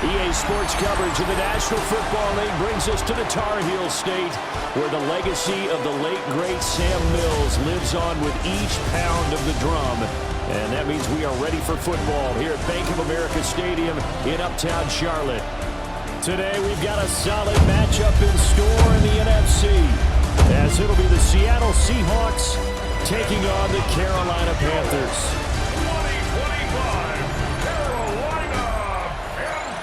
EA Sports coverage of the National Football League brings us to the Tar Heel State, where the legacy of the late, great Sam Mills lives on with each pound of the drum. And that means we are ready for football here at Bank of America Stadium in Uptown Charlotte. Today, we've got a solid matchup in store in the NFC, as it'll be the Seattle Seahawks taking on the Carolina Panthers. 2025 Carolina Panthers.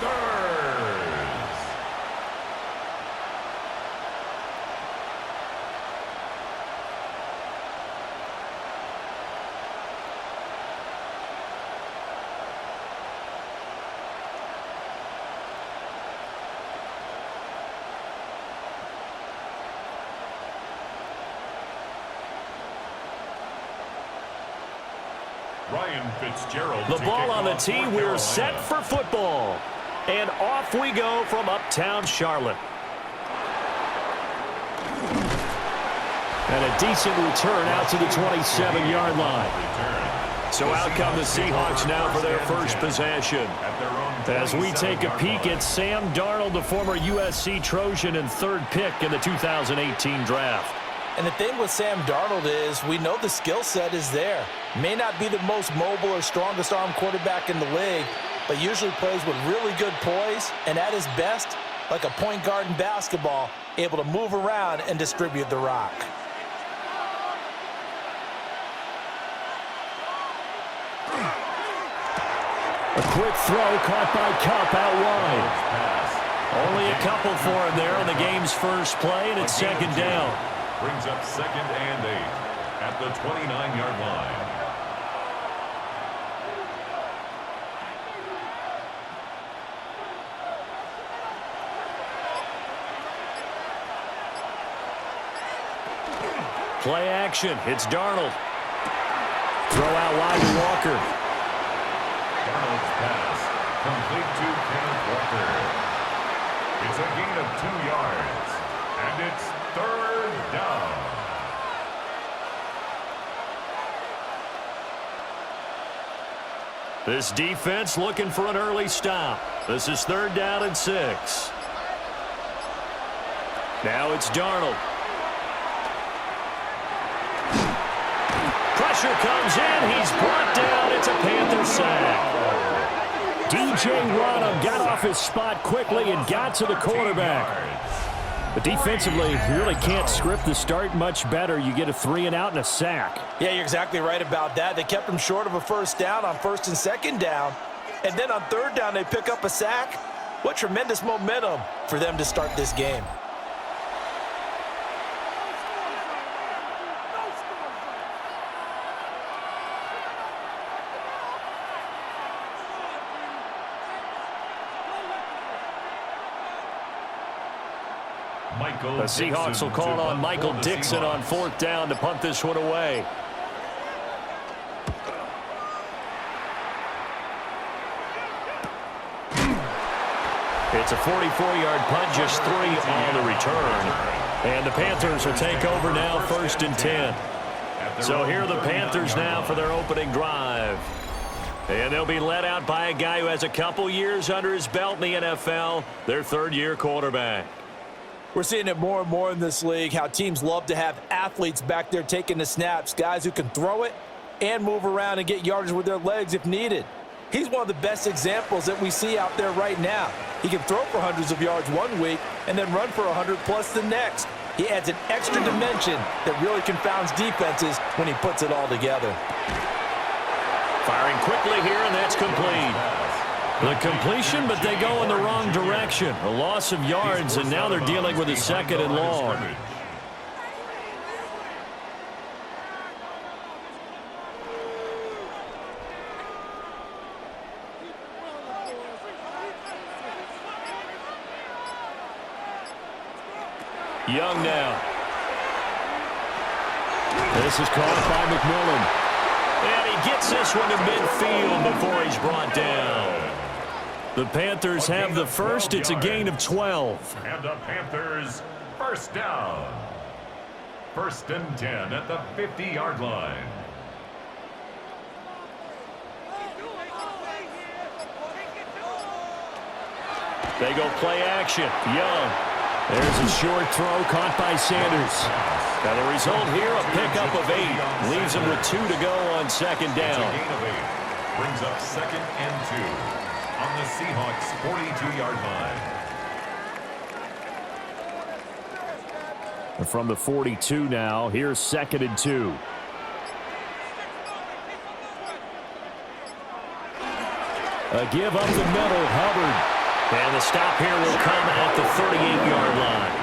Ryan Fitzgerald. The ball on the tee. We're set for football. And off we go from Uptown Charlotte. And a decent return out to the 27-yard line. So out come the Seahawks now for their first possession. As we take a peek at Sam Darnold, the former USC Trojan and third pick in the 2018 draft. And the thing with Sam Darnold is we know the skill set is there. May not be the most mobile or strongest arm quarterback in the league, but usually plays with really good poise and at his best, like a point guard in basketball, able to move around and distribute the rock. A quick throw caught by Kupp out wide. Only a couple for him there on the game's first play, and it's second down. Brings up 2nd and 8 at the 29-yard line. Play action. It's Darnold. Throw out wide to Walker. Darnold's pass complete to Kenneth Walker. It's a gain of 2 yards, and it's 3rd down. This defense looking for an early stop. This is 3rd down and 6. Now it's Darnold. Pressure comes in. He's brought down. It's a Panther sack. DJ Rodham got off his spot quickly and got to the quarterback. But defensively, you really can't script the start much better. You get a 3-and-out and a sack. Yeah, you're exactly right about that. They kept him short of a first down on 1st and 2nd down. And then on 3rd down, they pick up a sack. What tremendous momentum for them to start this game. The Seahawks will call on Michael Dixon on 4th down to punt this one away. It's a 44-yard punt, just 3 on the return. And the Panthers will take over now, 1st and 10. So here are the Panthers now for their opening drive. And they'll be led out by a guy who has a couple years under his belt in the NFL, their 3rd-year quarterback. We're seeing it more and more in this league, how teams love to have athletes back there taking the snaps, guys who can throw it and move around and get yardage with their legs if needed. He's one of the best examples that we see out there right now. He can throw for hundreds of yards one week and then run for 100+ the next. He adds an extra dimension that really confounds defenses when he puts it all together. Firing quickly here, and that's complete. The completion, but they go in the wrong direction. A loss of yards, and now they're dealing with a 2nd and long. Young now. This is caught by McMillan. And he gets this one to midfield before he's brought down. The Panthers have the first. It's a gain of 12. And the Panthers, 1st down. 1st and 10 at the 50-yard line. They go play action. Young. There's a short throw caught by Sanders. Now the result here, a pickup of 8. Leaves him with 2 to go on second down. It's a gain of 8. Brings up 2nd and 2 on the Seahawks' 42-yard line. And from the 42 now, here's 2nd and 2. A give up the middle, Hubbard. And the stop here will come at the 38-yard line.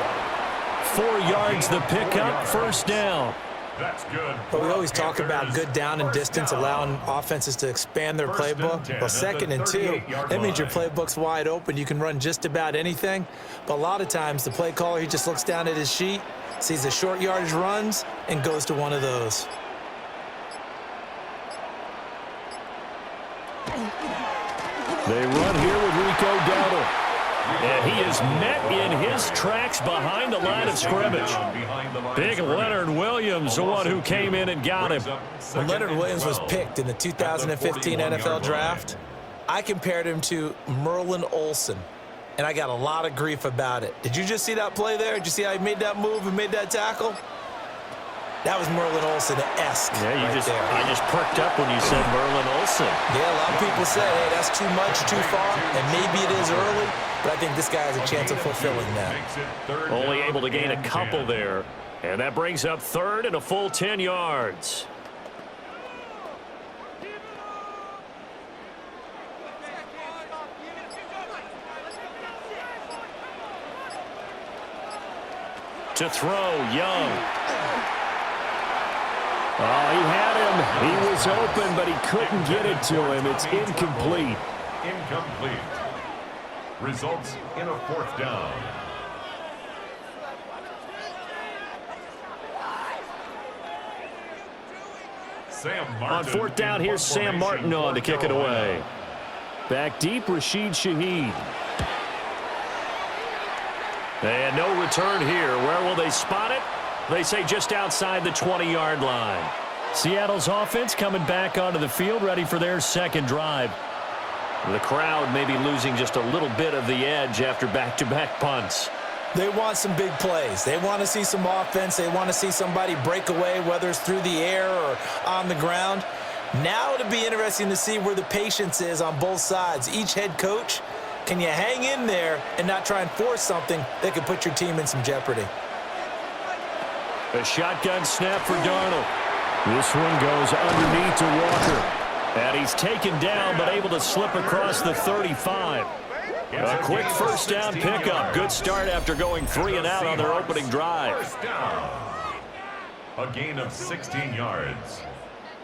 4 yards the pickup, first down. That's good. But we always talk about good down and distance, allowing offenses to expand their playbook. Well, 2nd and 2, that means your playbook's wide open. You can run just about anything. But a lot of times the play caller, he just looks down at his sheet, sees the short yardage runs, and goes to one of those. They run here with Rico Dowdle. And he is met in his tracks behind the line of scrimmage. Big Leonard Williams, the one who came in and got him. When Leonard Williams was picked in the 2015 NFL Draft, I compared him to Merlin Olsen, and I got a lot of grief about it. Did you just see that play there? Did you see how he made that move and made that tackle? That was Merlin Olsen-esque. Yeah, I just perked up when you said Merlin Olsen. Yeah, a lot of people say, hey, that's too much, too far, and maybe it is early, but I think this guy has a chance of fulfilling that. Only able to gain a couple there. And that brings up 3rd and a full 10 yards. To throw, Young. Oh, he had him. He was open, but he couldn't get it to him. It's incomplete. Incomplete. Results in a 4th down. On 4th down, here's Sam Martin on to kick it away. Back deep, Rashid Shaheed. And no return here. Where will they spot it? They say just outside the 20-yard line. Seattle's offense coming back onto the field, ready for their 2nd drive. The crowd may be losing just a little bit of the edge after back-to-back punts. They want some big plays. They want to see some offense. They want to see somebody break away, whether it's through the air or on the ground. Now it'll be interesting to see where the patience is on both sides. Each head coach, can you hang in there and not try and force something that could put your team in some jeopardy? A shotgun snap for Darnold. This one goes underneath to Walker. And he's taken down, but able to slip across the 35. A quick first down pickup. Good start after going 3 and out on their opening drive. First down. A gain of 16 yards.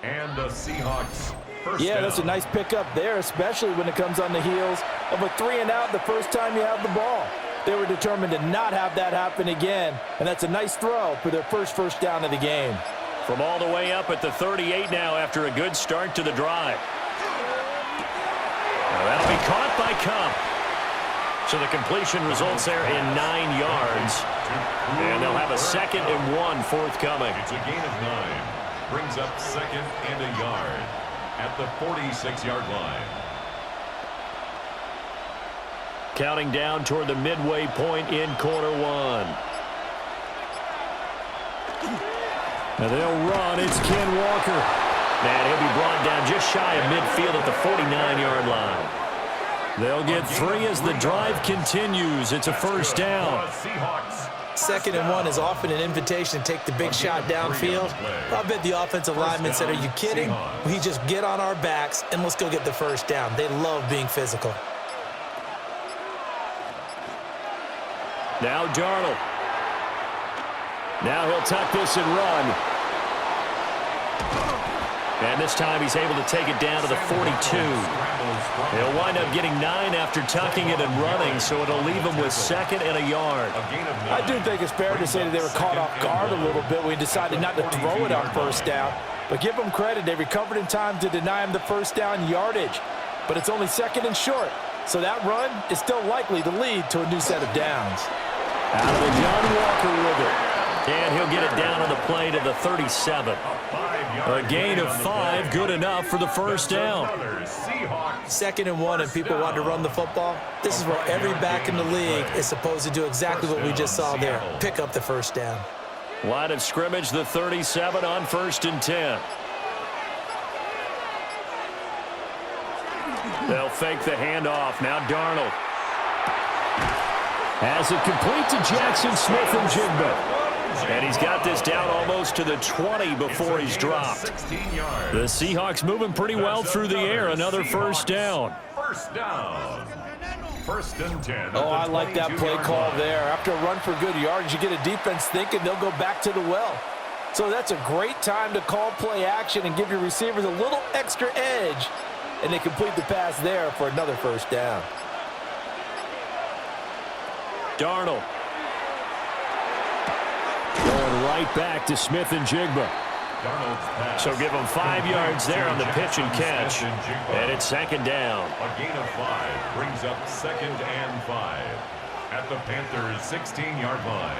And the Seahawks first down. That's a nice pickup there, especially when it comes on the heels of a 3 and out the first time you have the ball. They were determined to not have that happen again, and that's a nice throw for their first down of the game. From all the way up at the 38 now after a good start to the drive. Now that'll be caught by Cup. So the completion results there in 9 yards. And they'll have a 2nd and 1 forthcoming. It's a gain of 9. Brings up 2nd and a yard at the 46-yard line. Counting down toward the midway point in quarter 1. Now they'll run. It's Ken Walker. And he'll be brought down just shy of midfield at the 49-yard line. They'll get 3 as the drive continues. It's a first down. 2nd and 1 is often an invitation to take the big shot downfield. I bet the offensive lineman said, are you kidding? We just get on our backs and let's go get the first down. They love being physical. Now Darnold. Now he'll tuck this and run. And this time he's able to take it down to the 42. He'll wind up getting 9 after tucking it and running, so it'll leave him with 2nd and a yard. I do think it's fair to say that they were caught off guard a little bit when he decided not to throw it on first down. But give them credit, they recovered in time to deny him the first down yardage. But it's only 2nd and short, so that run is still likely to lead to a new set of downs. Out of the John Walker with it. And he'll get it down on the play to the 37. A gain of 5, good enough for the first down. 2nd and 1, and people want to run the football. This is where every back in the league is supposed to do exactly what we just saw there. Pick up the first down. Line of scrimmage, the 37 on 1st and 10. They'll fake the handoff. Now Darnold has it complete to Jackson Smith and Jigba. And he's got this down almost to the 20 before he's dropped. The Seahawks moving pretty well through the air. Another first down. First down. 1st and 10. Oh, I like that play call there. After a run for good yards, you get a defense thinking they'll go back to the well. So that's a great time to call play action and give your receivers a little extra edge. And they complete the pass there for another first down. Darnold. Going right back to Smith and Jigba. So give them 5 yards there on the pitch and catch. And it's 2nd down. A gain of 5 brings up 2nd and 5 at the Panthers' 16-yard line.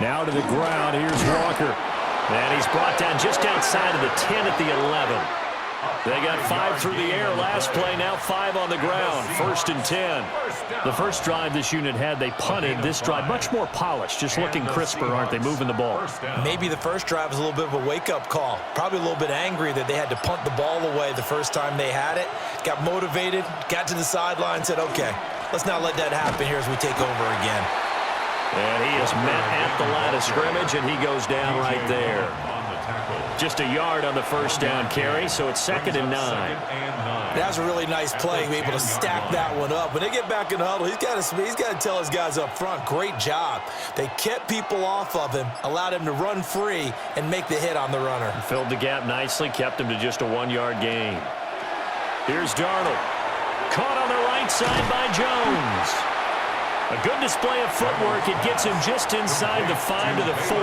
Now to the ground. Here's Walker. And he's brought down just outside of the 10 at the 11. They got 5 through the air last play, now 5 on the ground. 1st and 10. The first drive this unit had, they punted. This drive, much more polished, just looking crisper, aren't they, moving the ball? Maybe the first drive was a little bit of a wake-up call. Probably a little bit angry that they had to punt the ball away the first time they had it. Got motivated, got to the sideline, said, okay, let's not let that happen here as we take over again. And he is met at the line of scrimmage, and he goes down right there. Just a yard on the first down carry, so it's 2nd and 9. That was a really nice play, be able to stack that one up. When they get back in the huddle, he's got to tell his guys up front, great job. They kept people off of him, allowed him to run free, and make the hit on the runner. Filled the gap nicely, kept him to just a 1-yard gain. Here's Darnold. Caught on the right side by Jones. A good display of footwork. It gets him just inside the 5 to the 4.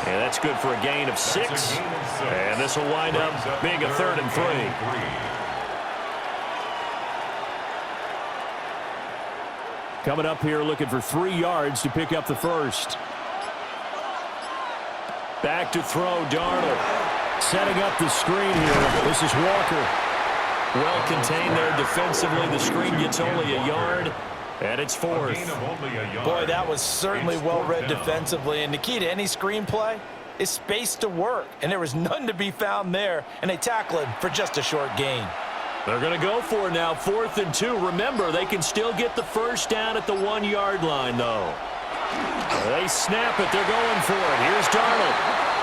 And that's good for a gain of 6. And this will wind up being a 3rd and 3. Coming up here looking for 3 yards to pick up the first. Back to throw, Darnold. Setting up the screen here. This is Walker. Well contained there defensively. The screen gets only a yard. And it's 4th. Boy, that was certainly well-read defensively. And the key to any screenplay is space to work. And there was none to be found there. And they tackle him for just a short gain. They're going to go for it now. 4th and 2. Remember, they can still get the first down at the 1-yard line, though. They snap it. They're going for it. Here's Darnold.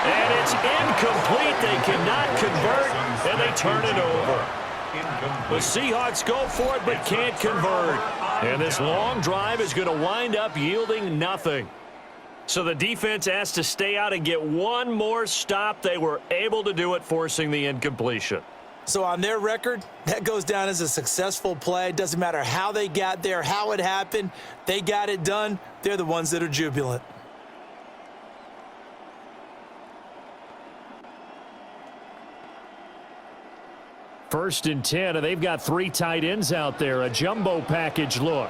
And it's incomplete. They cannot convert. And they turn it over. The Seahawks go for it but can't convert. And this long drive is going to wind up yielding nothing. So the defense has to stay out and get one more stop. They were able to do it, forcing the incompletion. So on their record, that goes down as a successful play. It doesn't matter how they got there, how it happened. They got it done. They're the ones that are jubilant. First and 10, and they've got 3 tight ends out there. A jumbo package look.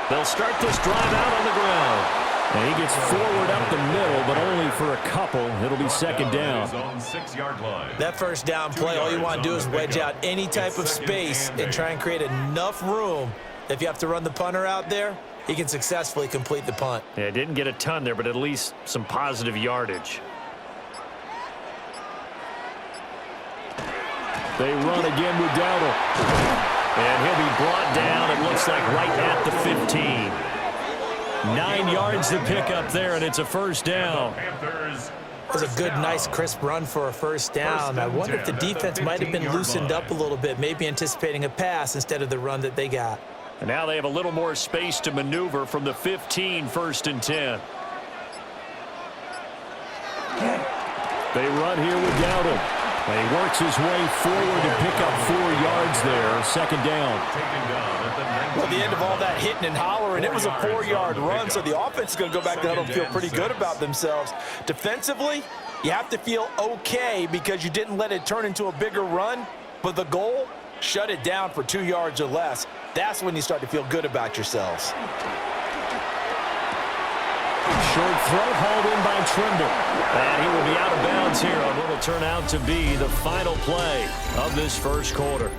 They'll start this drive out on the ground. And he gets forward up the middle, but only for a couple. It'll be 2nd down. That first down play, all you want to do is wedge out any type of space and try and create enough room. If you have to run the punter out there, he can successfully complete the punt. Yeah, didn't get a ton there, but at least some positive yardage. They run again with Dowdle. And he'll be brought down, it looks like, right at the 15. 9 yards to pick up there, and it's a first down. It was a good, nice, crisp run for a first down. I wonder if the defense might have been loosened up a little bit, maybe anticipating a pass instead of the run that they got. And now they have a little more space to maneuver from the 15, 1st and 10. They run here with Dowdle. He works his way forward to pick up 4 yards there. Second down. Well, at the end of all that hitting and hollering, it was a 4-yard run, so the offense is going to go back to huddle and feel pretty good about themselves. Defensively, you have to feel okay because you didn't let it turn into a bigger run, but the goal, shut it down for 2 yards or less. That's when you start to feel good about yourselves. Short throw hauled in by Trimble. And he will be out of bounds here on what will turn out to be the final play of this first quarter.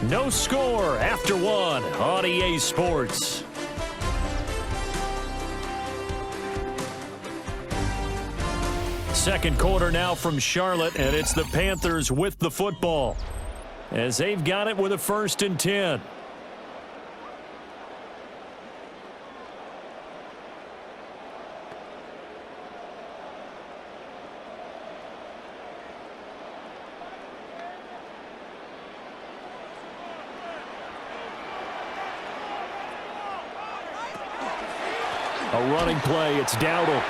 No score after 1 on EA Sports. Second quarter now from Charlotte, and it's the Panthers with the football as they've got it with a 1st and 10. A running play, it's Dowdle.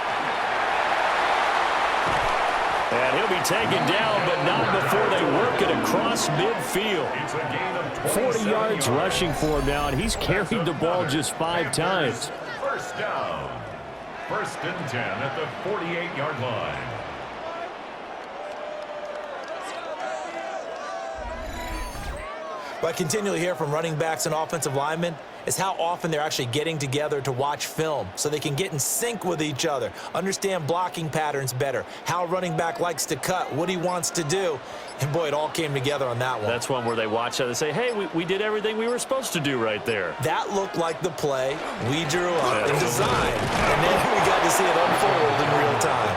And he'll be taken down, but not before they work it across midfield. 40 yards rushing for him now, and he's carried the ball just 5 times. First down. 1st and 10 at the 48-yard line. What I continually hear from running backs and offensive linemen is how often they're actually getting together to watch film so they can get in sync with each other, understand blocking patterns better, how a running back likes to cut, what he wants to do. And, boy, it all came together on that one. That's one where they watch it and say, hey, we did everything we were supposed to do right there. That looked like the play we drew up and designed. And then we got to see it unfold in real time.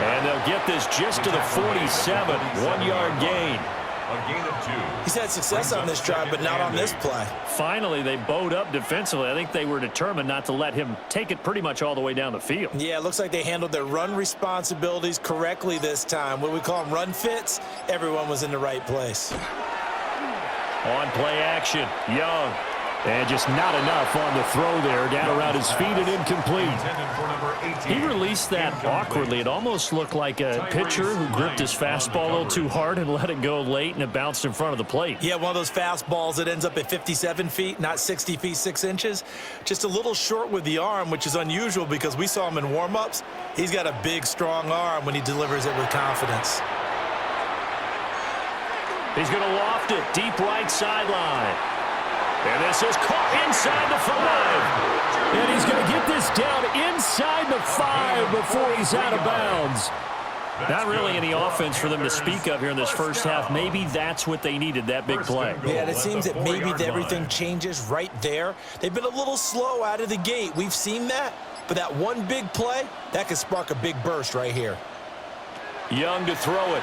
And they'll get this just to the 47, 1-yard gain. A gain of 2. He's had success on this drive, but not on this play. Finally, they bowed up defensively. I think they were determined not to let him take it pretty much all the way down the field. Yeah, it looks like they handled their run responsibilities correctly this time. What do we call them, run fits? Everyone was in the right place. On play action, Young. And just not enough on the throw there. Down around his feet and incomplete. He released that awkwardly. It almost looked like a pitcher who gripped his fastball a little too hard and let it go late, and it bounced in front of the plate. Yeah, one of those fastballs that ends up at 57 feet, not 60 feet, 6 inches. Just a little short with the arm, which is unusual because we saw him in warm-ups. He's got a big, strong arm when he delivers it with confidence. He's going to loft it deep right sideline. And this is caught inside the 5. And he's going to get this down inside the 5 before he's out of bounds. Not really any offense for them to speak of here in this first half. Maybe that's what they needed, that big play. Yeah, it seems that maybe everything changes right there. They've been a little slow out of the gate. We've seen that. But that one big play, that could spark a big burst right here. Young to throw it.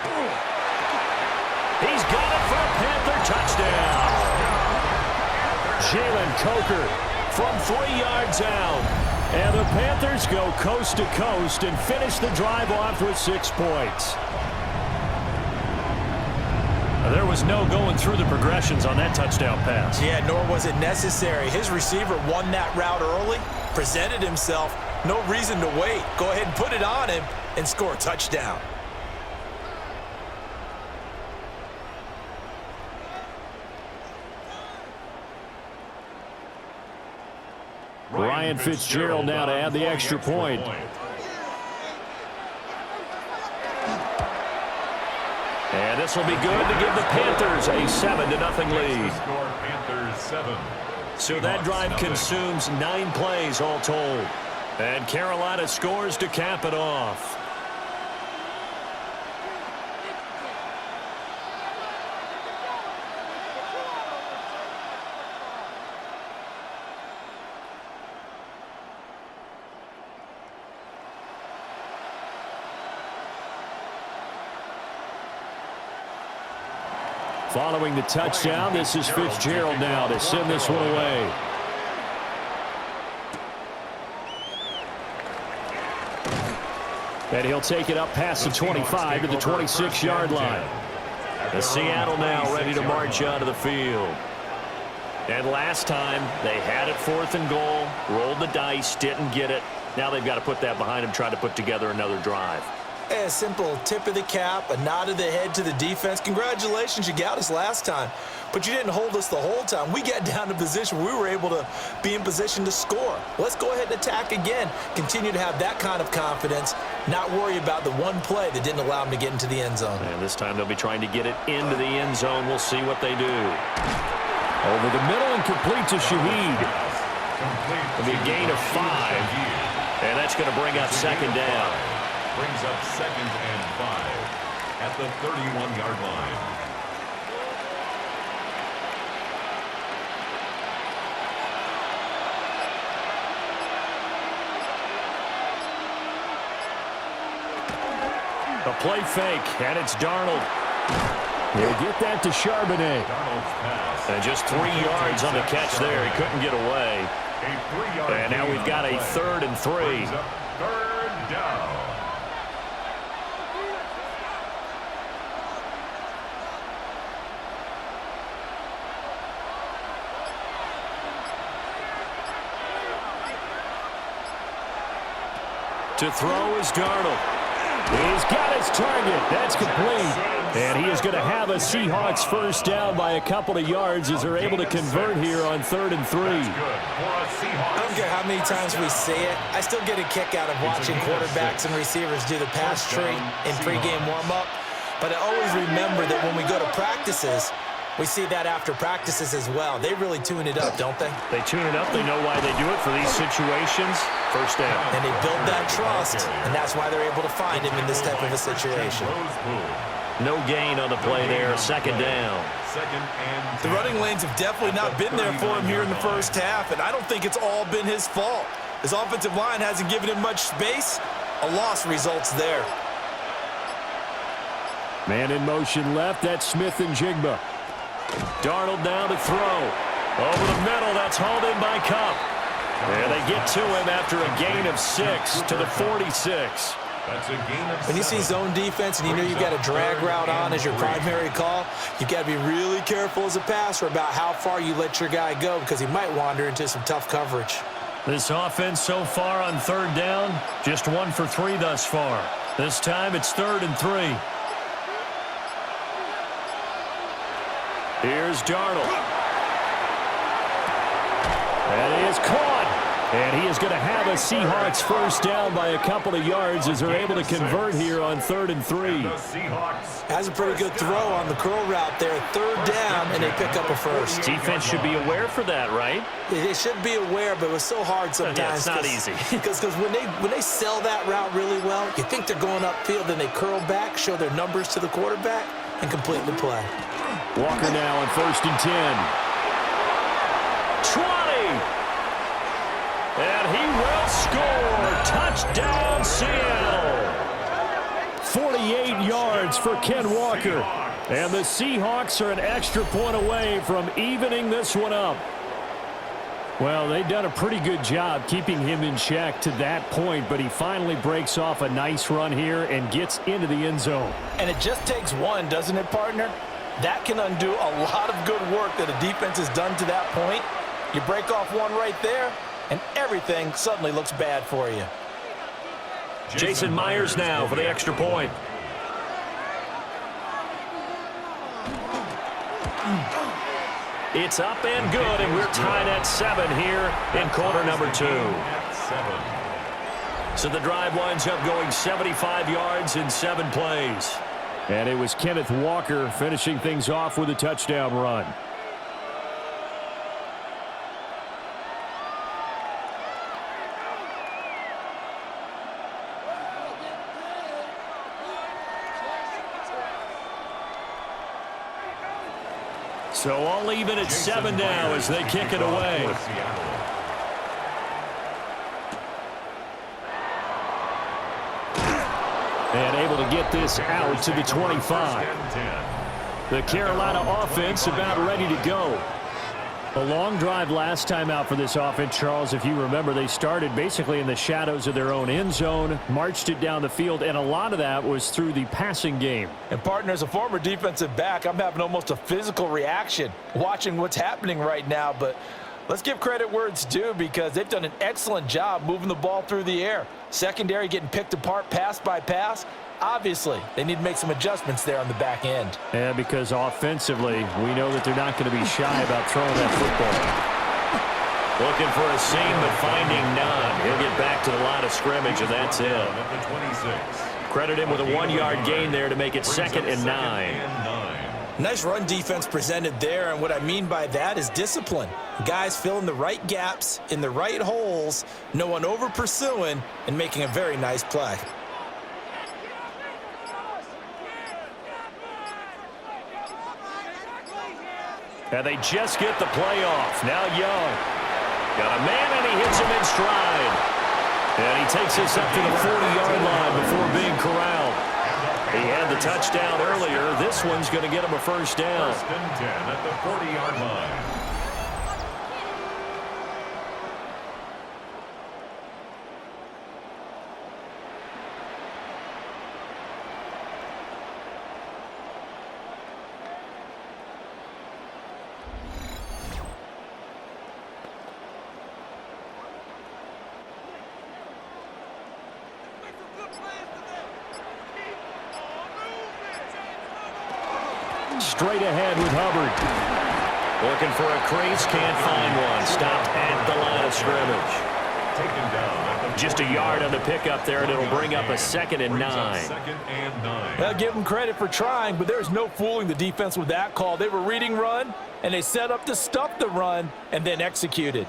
He's got it for a Panther touchdown. Jalen Coker from 3 yards out. And the Panthers go coast to coast and finish the drive off with 6 points. There was no going through the progressions on that touchdown pass. Yeah, nor was it necessary. His receiver won that route early, presented himself. No reason to wait. Go ahead and put it on him and score a touchdown. Ryan Fitzgerald now to add the extra point. And this will be good to give the Panthers a 7-0 lead. So that drive consumes 9 plays all told. And Carolina scores to cap it off. Following the touchdown, this is Fitzgerald now to send this one away. And he'll take it up past the 25 to the 26-yard line. The Seattle now ready to march onto the field. And last time, they had it 4th and goal, rolled the dice, didn't get it. Now they've got to put that behind them, try to put together another drive. A simple tip of the cap, a nod of the head to the defense. Congratulations, you got us last time. But you didn't hold us the whole time. We got down to position where we were able to be in position to score. Let's go ahead and attack again. Continue to have that kind of confidence, not worry about the one play that didn't allow them to get into the end zone. And this time they'll be trying to get it into the end zone. We'll see what they do. Over the middle and complete to Shaheed. It'll be a gain of 5. And that's going to bring up second down. Brings up 2nd and 5 at the 31-yard line. A play fake, and it's Darnold. He'll get that to Charbonnet. And just 3 yards on the catch there. He couldn't get away. And now we've got a 3rd and 3. 3rd down. To throw is Darnold. He's got his target. That's complete. And he is going to have a Seahawks first down by a couple of yards as they're able to convert here on 3rd and 3. I don't care how many times we see it. I still get a kick out of watching quarterbacks and receivers do the pass tree in pregame warm-up. But I always remember that when we go to practices, we see that after practices as well. They really tune it up, don't they? They tune it up. They know why they do it for these situations. First down. And they build that trust, and that's why they're able to find him in this type of a situation. No gain on the play there. Second down. The running lanes have definitely not been there for him here in the first half, and I don't think it's all been his fault. His offensive line hasn't given him much space. A loss results there. Man in motion left. That's Smith and Jigba. Darnold now to throw. Over the middle. That's hauled in by Cup. And they get to him after a gain of 6 to the 46. When you see zone defense and you know you've got a drag route on as your primary call, you've got to be really careful as a passer about how far you let your guy go because he might wander into some tough coverage. This offense so far on 3rd down, just 1 for 3 thus far. This time it's 3rd and 3. Here's Darnold. And he is caught. And he is going to have a Seahawks first down by a couple of yards as they're able to convert here on 3rd and 3. Has a pretty good throw on the curl route there. 3rd down, and they pick up a first. Defense should be aware for that, right? They should be aware, but it was so hard sometimes. Yeah, it's not easy. Because when they sell that route really well, you think they're going upfield, then they curl back, show their numbers to the quarterback, and complete the play. Walker now on 1st and 10. 20. And he will score. Touchdown, Seattle. 48 yards for Ken Walker. And the Seahawks are an extra point away from evening this one up. Well, they've done a pretty good job keeping him in check to that point, but he finally breaks off a nice run here and gets into the end zone. And it just takes one, doesn't it, partner? That can undo a lot of good work that a defense has done to that point. You break off one right there, and everything suddenly looks bad for you. Jason Myers now for the extra point. It's up and good, and we're tied at 7 here in quarter number 2. So the drive winds up going 75 yards in 7 plays. And it was Kenneth Walker finishing things off with a touchdown run. So all even at 7 now as they kick it away. And able to get this out to the 25. The Carolina offense about ready to go. A long drive last time out for this offense, Charles. If you remember, they started basically in the shadows of their own end zone, marched it down the field, and a lot of that was through the passing game. And, partner, as a former defensive back, I'm having almost a physical reaction watching what's happening right now. But Let's give credit where it's due because they've done an excellent job moving the ball through the air. Secondary getting picked apart pass by pass. Obviously, they need to make some adjustments there on the back end. Yeah, because offensively, we know that they're not going to be shy about throwing that football. Looking for a seam, but finding none. He'll get back to the line of scrimmage, and that's it. Credit him with a 1-yard gain there to make it 2nd and 9. Nice run defense presented there, and what I mean by that is discipline. Guys filling the right gaps in the right holes, no one over pursuing, and making a very nice play. And they just get the play off. Now Young. Got a man, and he hits him in stride. And he takes this up to the 40-yard line before being corralled. He had the touchdown earlier. This one's going to get him a first down. 1st and 10 at the 40-yard line. Straight ahead with Hubbard. Looking for a crease, can't find one. Stopped at the line of scrimmage. Taken down. Just a yard on the pickup there, and it'll bring up a 2nd and 9. 2nd and 9. I'll give them credit for trying, but there's no fooling the defense with that call. They were reading run, and they set up to stuff the run and then executed.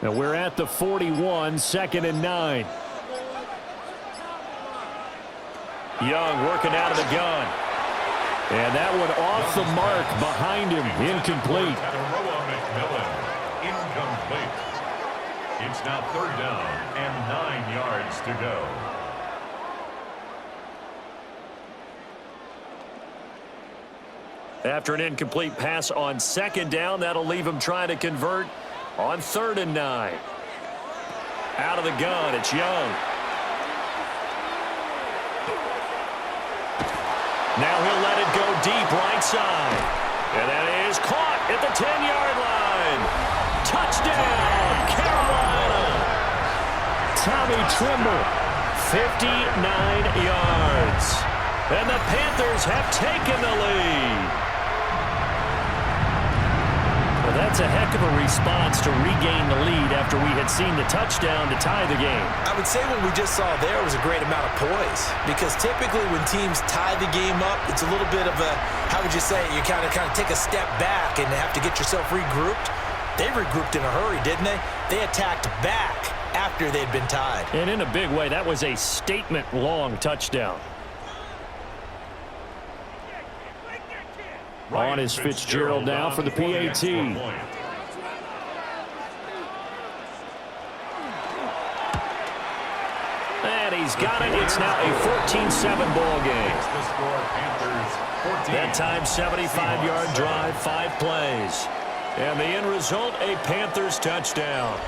Now we're at the 41, 2nd and 9. Young working out of the gun. And that one off the mark behind him. Incomplete. Incomplete. It's now 3rd down and 9 yards to go. After an incomplete pass on 2nd down, that'll leave him trying to convert on 3rd and 9. Out of the gun, it's Young. Now he'll let it go deep right side. And that is caught at the 10-yard line. Touchdown, Carolina. Tommy Trimble, 59 yards. And the Panthers have taken the lead. Well, that's a heck of a response to regain the lead after we had seen the touchdown to tie the game. I would say what we just saw there was a great amount of poise because typically when teams tie the game up, it's a little bit of a, how would you say, you kind of take a step back and have to get yourself regrouped. They regrouped in a hurry, didn't they? They attacked back after they'd been tied. And in a big way, that was a statement-long touchdown. On is Fitzgerald now for the PAT. And he's got it. It's now a 14-7 ball game. That time, 75-yard drive, 5 plays. And the end result, a Panthers touchdown.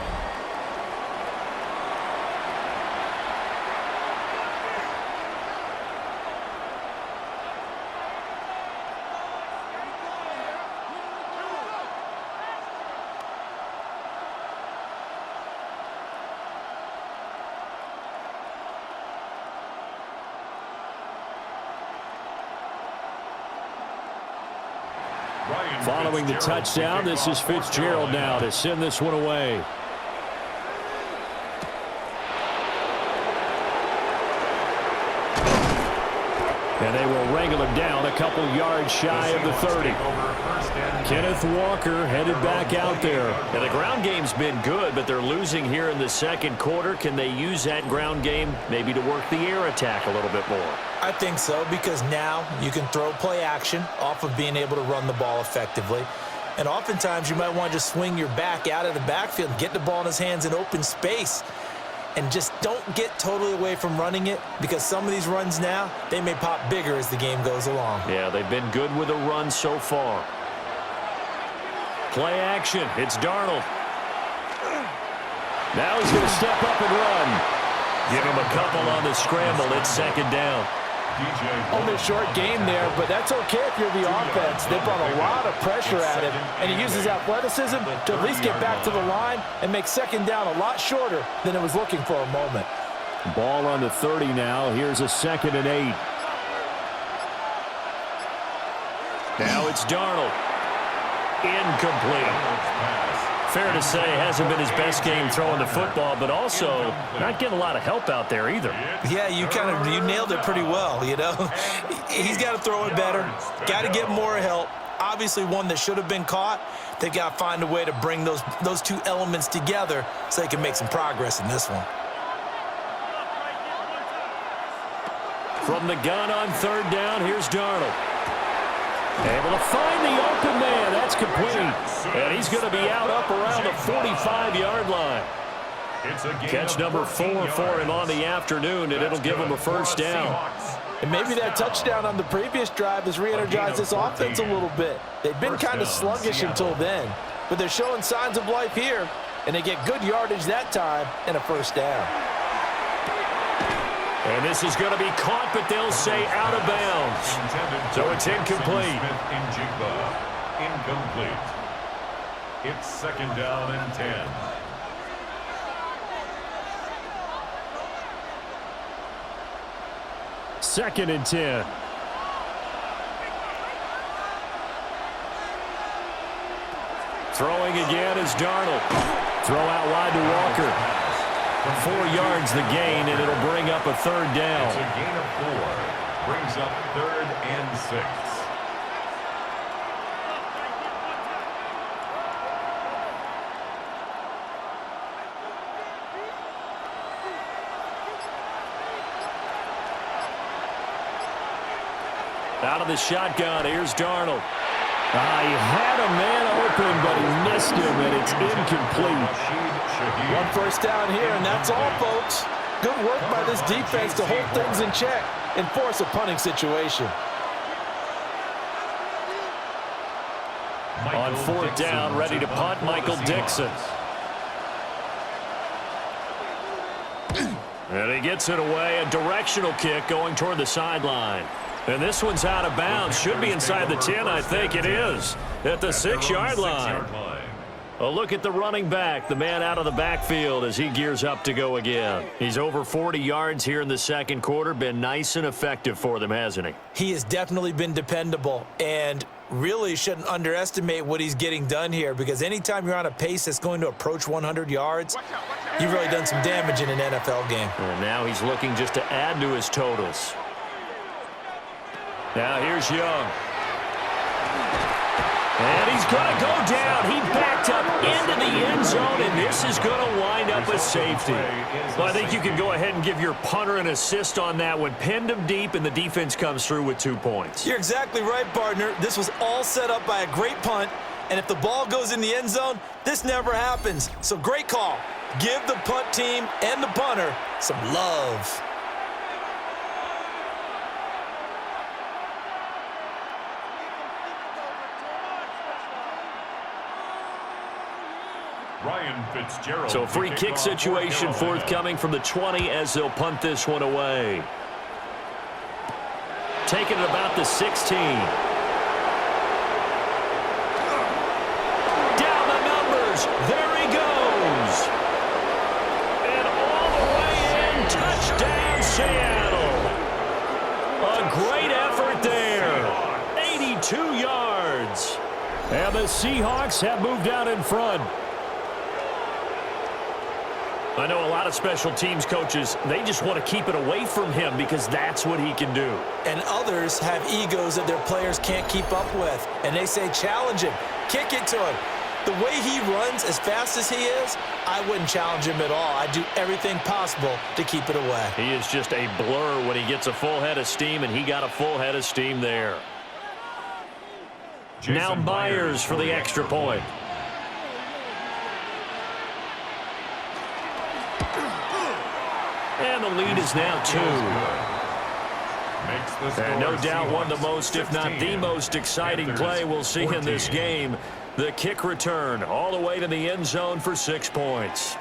Following the touchdown, this is Fitzgerald now to send this one away. And they will wrangle him down a couple yards shy of the 30. Kenneth Walker headed back out there. And the ground game's been good, but they're losing here in the 2nd quarter. Can they use that ground game maybe to work the air attack a little bit more? I think so, because now you can throw play action off of being able to run the ball effectively. And oftentimes you might want to just swing your back out of the backfield and get the ball in his hands in open space. And just don't get totally away from running it, because some of these runs now, they may pop bigger as the game goes along. Yeah, they've been good with a run so far. Play action. It's Darnold. Now he's going to step up and run. Give him a couple on the scramble. It's 2nd down. Only a short game there, but that's okay if you're the offense. They brought a lot of pressure at him, and he uses athleticism to at least get back to the line and make second down a lot shorter than it was looking for a moment. Ball on the 30 now. Here's a 2nd and 8. Now it's Darnold. Incomplete. Fair to say, hasn't been his best game throwing the football, but also not getting a lot of help out there either. Yeah, you nailed it pretty well, you know. He's got to throw it better, got to get more help. Obviously one that should have been caught. They've got to find a way to bring those two elements together so they can make some progress in this one. From the gun on 3rd down, here's Darnold. Able to find the open man. That's complete. And he's going to be out up around the 45-yard line. Catch number 4 for him on the afternoon, and it'll give him a 1st down. And maybe that touchdown on the previous drive has re-energized this offense a little bit. They've been kind of sluggish until then, but they're showing signs of life here, and they get good yardage that time and a 1st down. And this is going to be caught, but they'll say out of bounds. So it's incomplete. Incomplete. It's 2nd down and 10. Second and 10. Throwing again is Darnold. Throw out wide to Walker. 4 yards the gain, and it'll bring up a 3rd down. It's a gain of 4. Brings up 3rd and 6. Out of the shotgun, here's Darnold. He had a man open, but he missed him, and it's incomplete. 1 1st down here, and that's all, folks. Good work by this defense to hold things in check and force a punting situation. On 4th down, ready to punt, Michael Dixon. And he gets it away, a directional kick going toward the sideline. And this one's out of bounds. Should be inside the 10, I think it is. At the 6-yard line. A look at the running back, the man out of the backfield as he gears up to go again. He's over 40 yards here in the 2nd quarter. Been nice and effective for them, hasn't he? He has definitely been dependable, and really shouldn't underestimate what he's getting done here, because anytime you're on a pace that's going to approach 100 yards, you've really done some damage in an NFL game. And now he's looking just to add to his totals. Now here's Young. And he's going to go down. He backed up into the end zone, and this is going to wind up a safety. Well, I think you can go ahead and give your punter an assist on that one. Pinned him deep, and the defense comes through with 2 points. You're exactly right, partner. This was all set up by a great punt, and if the ball goes in the end zone, this never happens. So great call. Give the punt team and the punter some love. So free kick situation forthcoming from the 20 as they'll punt this one away. Taking it about the 16. Down the numbers. There he goes. And all the way in. Touchdown, Seattle. A great effort there. 82 yards. And the Seahawks have moved out in front. I know a lot of special teams coaches, they just want to keep it away from him because that's what he can do. And others have egos that their players can't keep up with. And they say, challenge him, kick it to him. The way he runs as fast as he is, I wouldn't challenge him at all. I'd do everything possible to keep it away. He is just a blur when he gets a full head of steam, and he got a full head of steam there. Now Myers for the extra point. And the lead is now 2. And no doubt one of the most, if not the most exciting play we'll see in this game. The kick return all the way to the end zone for 6 points.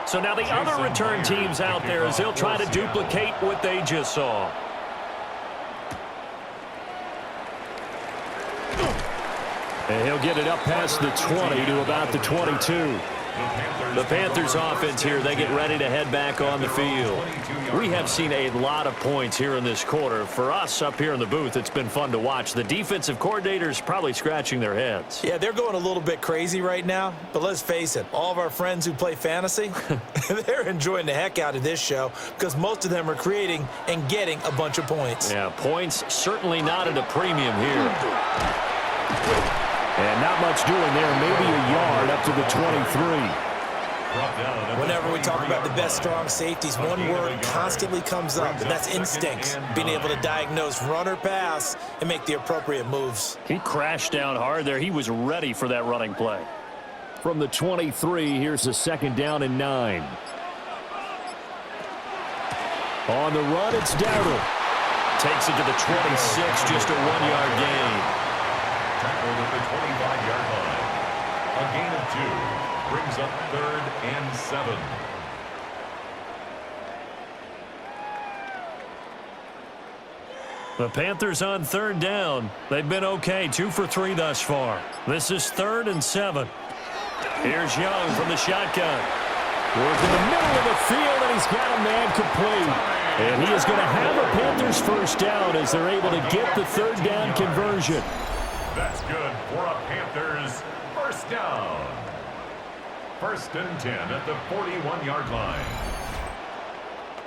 So now the other return teams out there as they'll try to duplicate what they just saw. And he'll get it up past the 20 to about the 22. The Panthers offense here, they get ready to head back on the field. We have seen a lot of points here in this quarter. For us up here in the booth, it's been fun to watch. The defensive coordinators probably scratching their heads. Yeah, they're going a little bit crazy right now, but let's face it, all of our friends who play fantasy, they're enjoying the heck out of this show because most of them are creating and getting a bunch of points. Yeah, points certainly not at a premium here. And not much doing there, maybe a yard up to the 23. Whenever we talk about the best strong safeties, one word constantly comes up, and that's instinct. Being able to diagnose run or pass and make the appropriate moves. He crashed down hard there. He was ready for that running play. From the 23, here's the 2nd down and 9. On the run, it's Darrell. Takes it to the 26, just a 1-yard gain. Tackled at the 25-yard line. A gain of 2 brings up 3rd and 7. The Panthers on 3rd down. They've been okay, 2 for 3 thus far. This is 3rd and 7. Here's Young from the shotgun. Work in the middle of the field, and he's got a man complete. And he is going to have a Panthers first down as they're able to get the 3rd down conversion. That's good for a Panthers first down. 1st and 10 at the 41-yard line.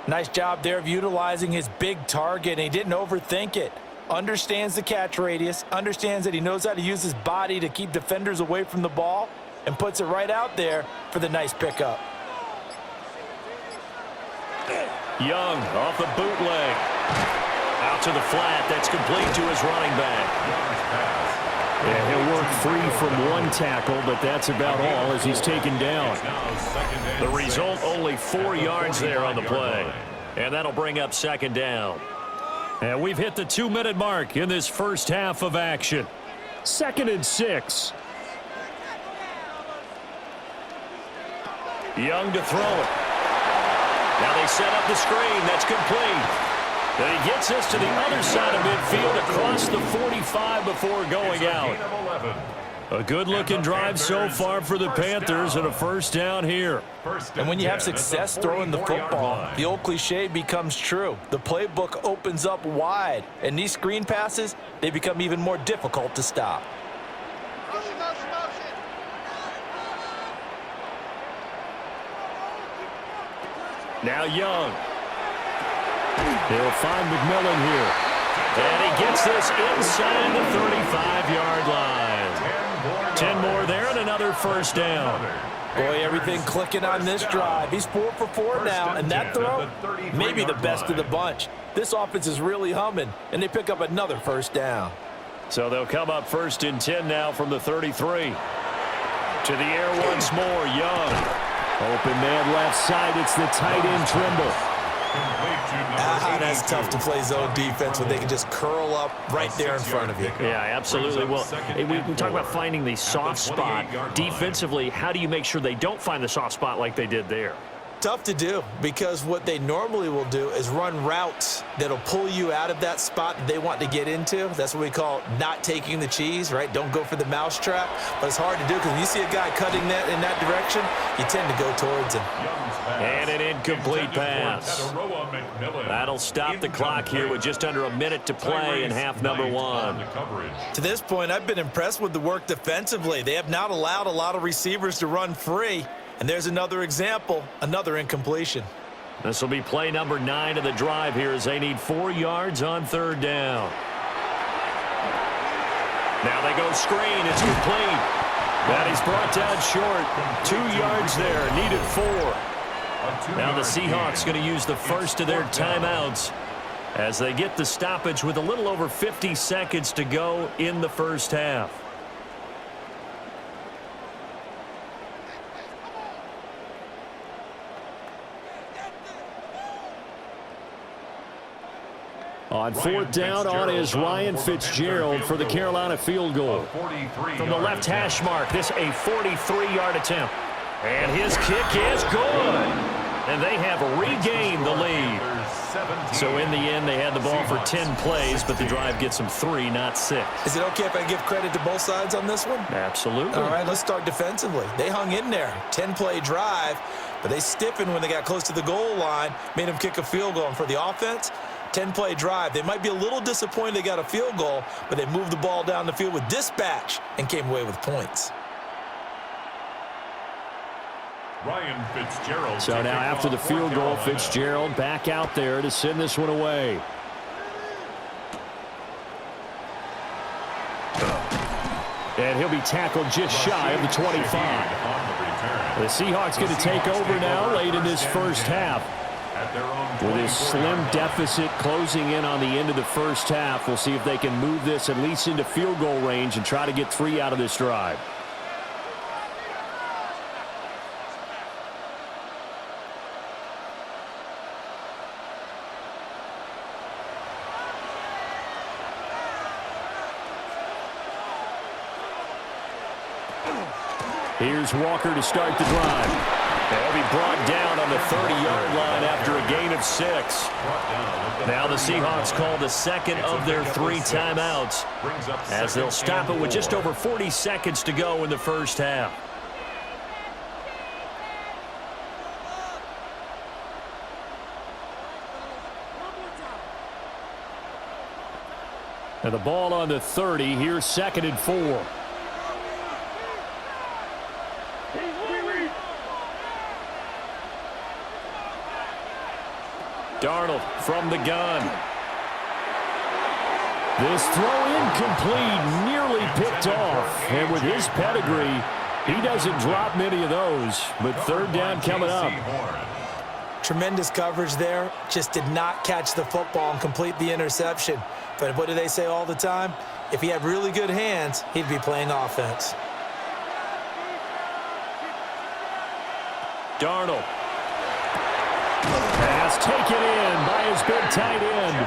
Nice job there of utilizing his big target, and he didn't overthink it. Understands the catch radius, understands that he knows how to use his body to keep defenders away from the ball, and puts it right out there for the nice pickup. Young off the bootleg. Out to the flat. That's complete to his running back. Yeah, he'll work free from one tackle, but that's about all as he's taken down. The result, only 4 yards there on the play. And that'll bring up 2nd down. And we've hit the 2-minute mark in this first half of action. 2nd and 6. Young to throw it. Now they set up the screen. That's complete. And he gets us to the other side of midfield across the 45 before going out. A good-looking drive so far for the Panthers and a first down here. And when you have success throwing the football, the old cliche becomes true. The playbook opens up wide, and these screen passes, they become even more difficult to stop. Now Young. He'll find McMillan here. And he gets this inside the 35-yard line. 10 more there and another first down. Boy, everything clicking on this drive. He's 4 for 4 now, and that throw, maybe the best of the bunch. This offense is really humming, and they pick up another first down. So they'll come up 1st and 10 now from the 33. To the air once more, Young. Open man left side, it's the tight end Trimble. That's tough to play zone defense when they can just curl up right there in front of you. Yeah, absolutely. Well, we talk about finding the soft spot. Defensively, how do you make sure they don't find the soft spot like they did there? Tough to do because what they normally will do is run routes that'll pull you out of that spot that they want to get into. That's what we call not taking the cheese, right? Don't go for the mousetrap. But it's hard to do because when you see a guy cutting that in that direction, you tend to go towards him. And an incomplete pass. That'll stop the clock here with just under a minute to play in half number 1. To this point, I've been impressed with the work defensively. They have not allowed a lot of receivers to run free. And there's another example, another incompletion. This will be play number 9 of the drive here as they need 4 yards on 3rd down. Now they go screen. It's complete. That he's brought down short. 2 yards there. Needed 4. Now the Seahawks going to use the first of their timeouts as they get the stoppage with a little over 50 seconds to go in the first half. On 4th down on is Ryan Fitzgerald for the Carolina field goal. From the left hash mark, this a 43-yard attempt. And his kick is good. And they have regained the lead. So in the end, they had the ball for 10 plays, but the drive gets them 3, not 6. Is it okay if I give credit to both sides on this one? Absolutely. All right, let's start defensively. They hung in there. 10-play drive, but they stiffened when they got close to the goal line, made them kick a field goal. And for the offense, 10-play drive. They might be a little disappointed they got a field goal, but they moved the ball down the field with dispatch and came away with points. Ryan Fitzgerald. So now after the field goal, Fitzgerald back out there to send this one away. And he'll be tackled just shy of the 25. The Seahawks going to take over now late in this first half. With this slim deficit closing in on the end of the first half, we'll see if they can move this at least into field goal range and try to get 3 out of this drive. Here's Walker to start the drive. They'll be brought down on the 30-yard line after a gain of 6. Now the Seahawks call the second of their 3 timeouts as they'll stop it with just over 40 seconds to go in the first half. And the ball on the 30. Here's 2nd and 4. Darnold from the gun. This throw incomplete, nearly picked off. And with his pedigree, he doesn't drop many of those. But 3rd down coming up. Tremendous coverage there. Just did not catch the football and complete the interception. But what do they say all the time? If he had really good hands, he'd be playing offense. Darnold. Pass taken in by his big tight end.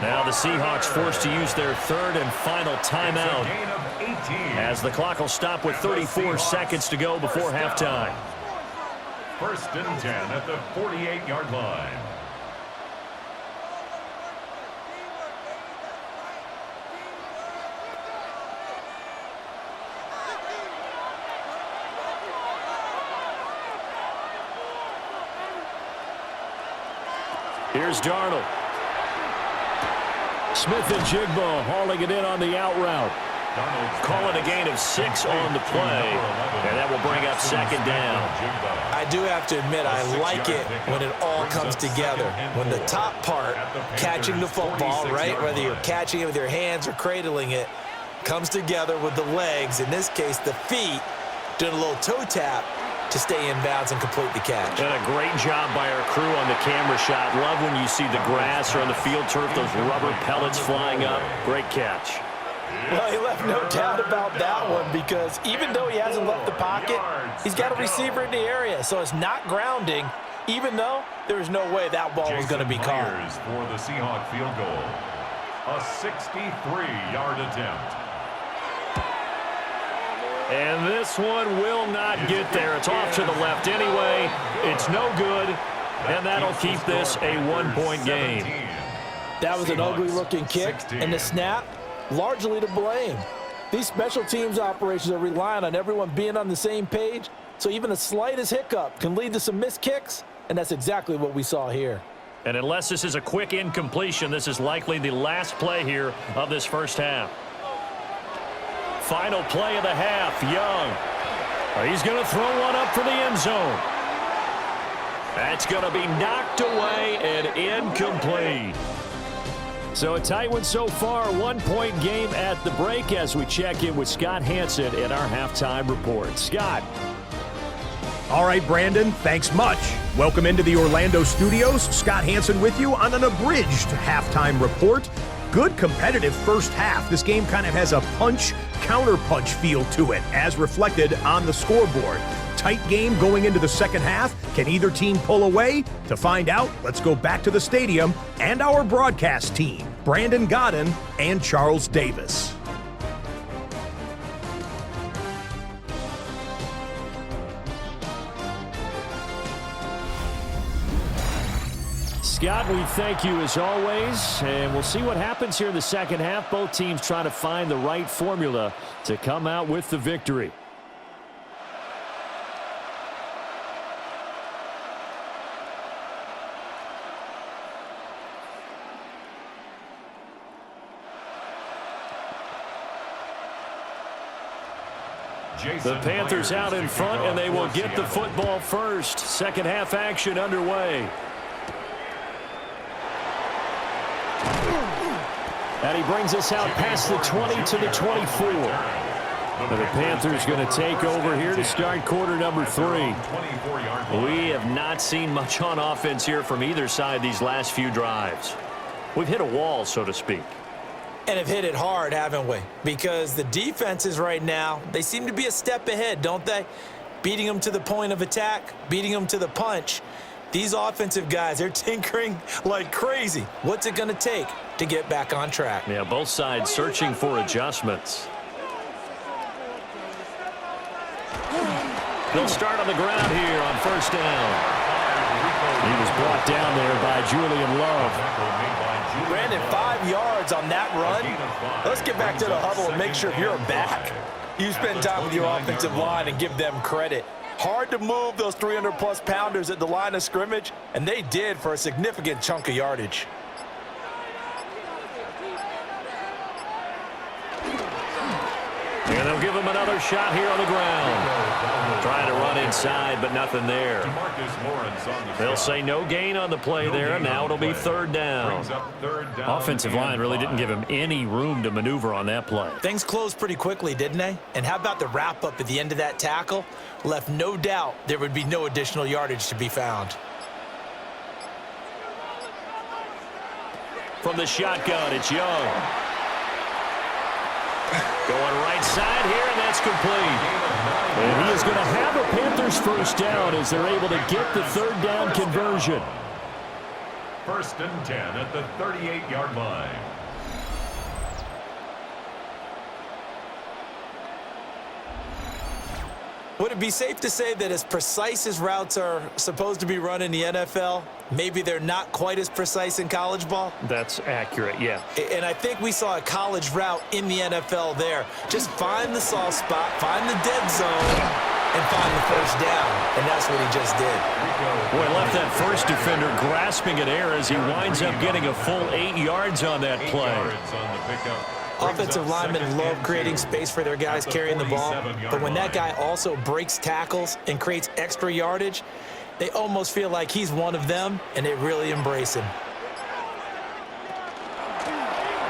Now the Seahawks forced to use their 3rd and final timeout as the clock will stop with 34 seconds to go before halftime. 1st and 10 at the 48-yard line. Here's Darnold. Smith and Jigba hauling it in on the out route. Calling a gain of 6 on the play, and that will bring up 2nd down. I do have to admit, I like it when it all comes together. When the top part, catching the football, right, whether you're catching it with your hands or cradling it, comes together with the legs, in this case the feet, doing a little toe tap to stay in bounds and complete the catch. And a great job by our crew on the camera shot. Love when you see the grass or on the field turf, those rubber pellets flying up. Great catch. Well, he left no doubt about that one because even though he hasn't left the pocket, he's got a receiver in the area, so it's not grounding, even though there is no way that ball was going to be caught. For the Seahawk field goal, a 63-yard attempt. And this one will not get there. It's off to the left anyway. It's no good, and that'll keep this a 1-point game. That was an ugly-looking kick, and the snap, largely to blame. These special teams operations are relying on everyone being on the same page, so even the slightest hiccup can lead to some missed kicks, and that's exactly what we saw here. And unless this is a quick incompletion, this is likely the last play here of this first half. Final play of the half, Young. He's going to throw one up for the end zone. That's going to be knocked away and incomplete. So a tight one so far, 1-point game at the break as we check in with Scott Hanson in our halftime report. Scott. All right, Brandon, thanks much. Welcome into the Orlando studios. Scott Hanson with you on an abridged halftime report. Good competitive first half. This game kind of has a punch-counter-punch feel to it, as reflected on the scoreboard. Tight game going into the second half. Can either team pull away? To find out, let's go back to the stadium and our broadcast team, Brandon Godden and Charles Davis. Scott. We thank you as always, and we'll see what happens here in the second half. Both teams trying to find the right formula to come out with the victory. The Panthers out in front, and they will get the football first. Second half action underway. And he brings us out past the 20 to the 24. And the Panthers going to take over here to start quarter number 3. We have not seen much on offense here from either side these last few drives. We've hit a wall, so to speak. And have hit it hard, haven't we? Because the defenses right now, they seem to be a step ahead, don't they? Beating them to the point of attack, beating them to the punch. These offensive guys, they're tinkering like crazy. What's it going to take to get back on track? Yeah, both sides searching for adjustments. They'll start on the ground here on first down. He was brought down there by Julian Love. Brandon, 5 yards on that run. Let's get back to the huddle and make sure you're back. You spend time with your offensive line and give them credit. Hard to move those 300-plus pounders at the line of scrimmage, and they did for a significant chunk of yardage. And they'll give him another shot here on the ground. Trying to run inside, but nothing there. They'll say no gain on the play there. Now it'll be third down. Offensive line really didn't give him any room to maneuver on that play. Things closed pretty quickly, didn't they? And how about the wrap-up at the end of that tackle? Left no doubt there would be no additional yardage to be found. From the shotgun, it's Young. Going right side here, and that's complete. And he is going to have a Panthers first down as they're able to get the third down conversion. First and 10 at the 38-yard line. Would it be safe to say that as precise as routes are supposed to be run in the NFL, maybe they're not quite as precise in college ball? That's accurate, yeah. And I think we saw a college route in the NFL there. Just find the soft spot, find the dead zone, and find the first down. And that's what he just did. Boy, left that first defender grasping at air as he winds up getting a full 8 yards on that play. Offensive linemen love creating space for their guys carrying the ball, but when that guy also breaks tackles and creates extra yardage, they almost feel like he's one of them, and they really embrace him.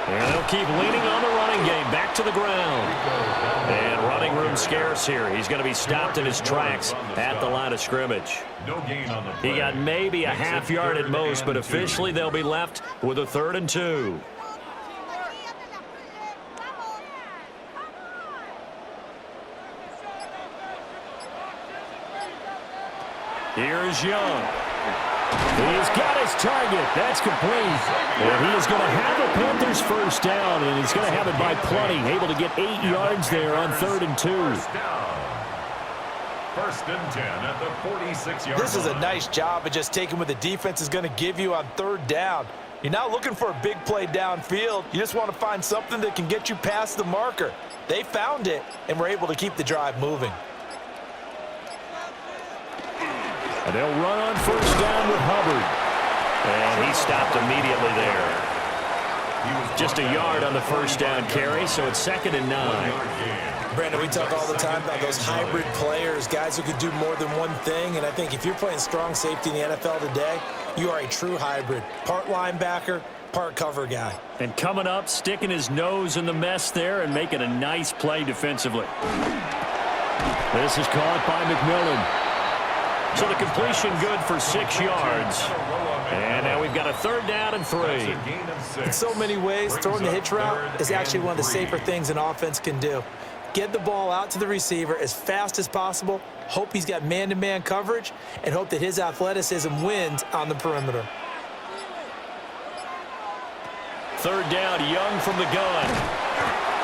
And they'll keep leaning on the running game, back to the ground. And running room scarce here. He's going to be stopped in his tracks at the line of scrimmage. He got maybe a half yard at most, but officially they'll be left with a 3rd and 2. Here's Young. He's got his target. That's complete. And he is going to have a Panthers first down, and he's going to have it by plenty. Able to get 8 yards there on 3rd and 2. First and 10 at the 46-yard line. This is a nice job of just taking what the defense is going to give you on 3rd down. You're not looking for a big play downfield. You just want to find something that can get you past the marker. They found it, and were able to keep the drive moving. And they'll run on first down with Hubbard. And he stopped immediately there. Just a yard on the first down carry, so it's 2nd and 9. Brandon, we talk all the time about those hybrid players, guys who could do more than one thing. And I think if you're playing strong safety in the NFL today, you are a true hybrid. Part linebacker, part cover guy. And coming up, sticking his nose in the mess there and making a nice play defensively. This is caught by McMillan. So the completion good for 6 yards. And now we've got a 3rd down and 3. In so many ways, throwing the hitch route is actually one of the safer things an offense can do. Get the ball out to the receiver as fast as possible, hope he's got man-to-man coverage, and hope that his athleticism wins on the perimeter. 3rd down, Young from the gun.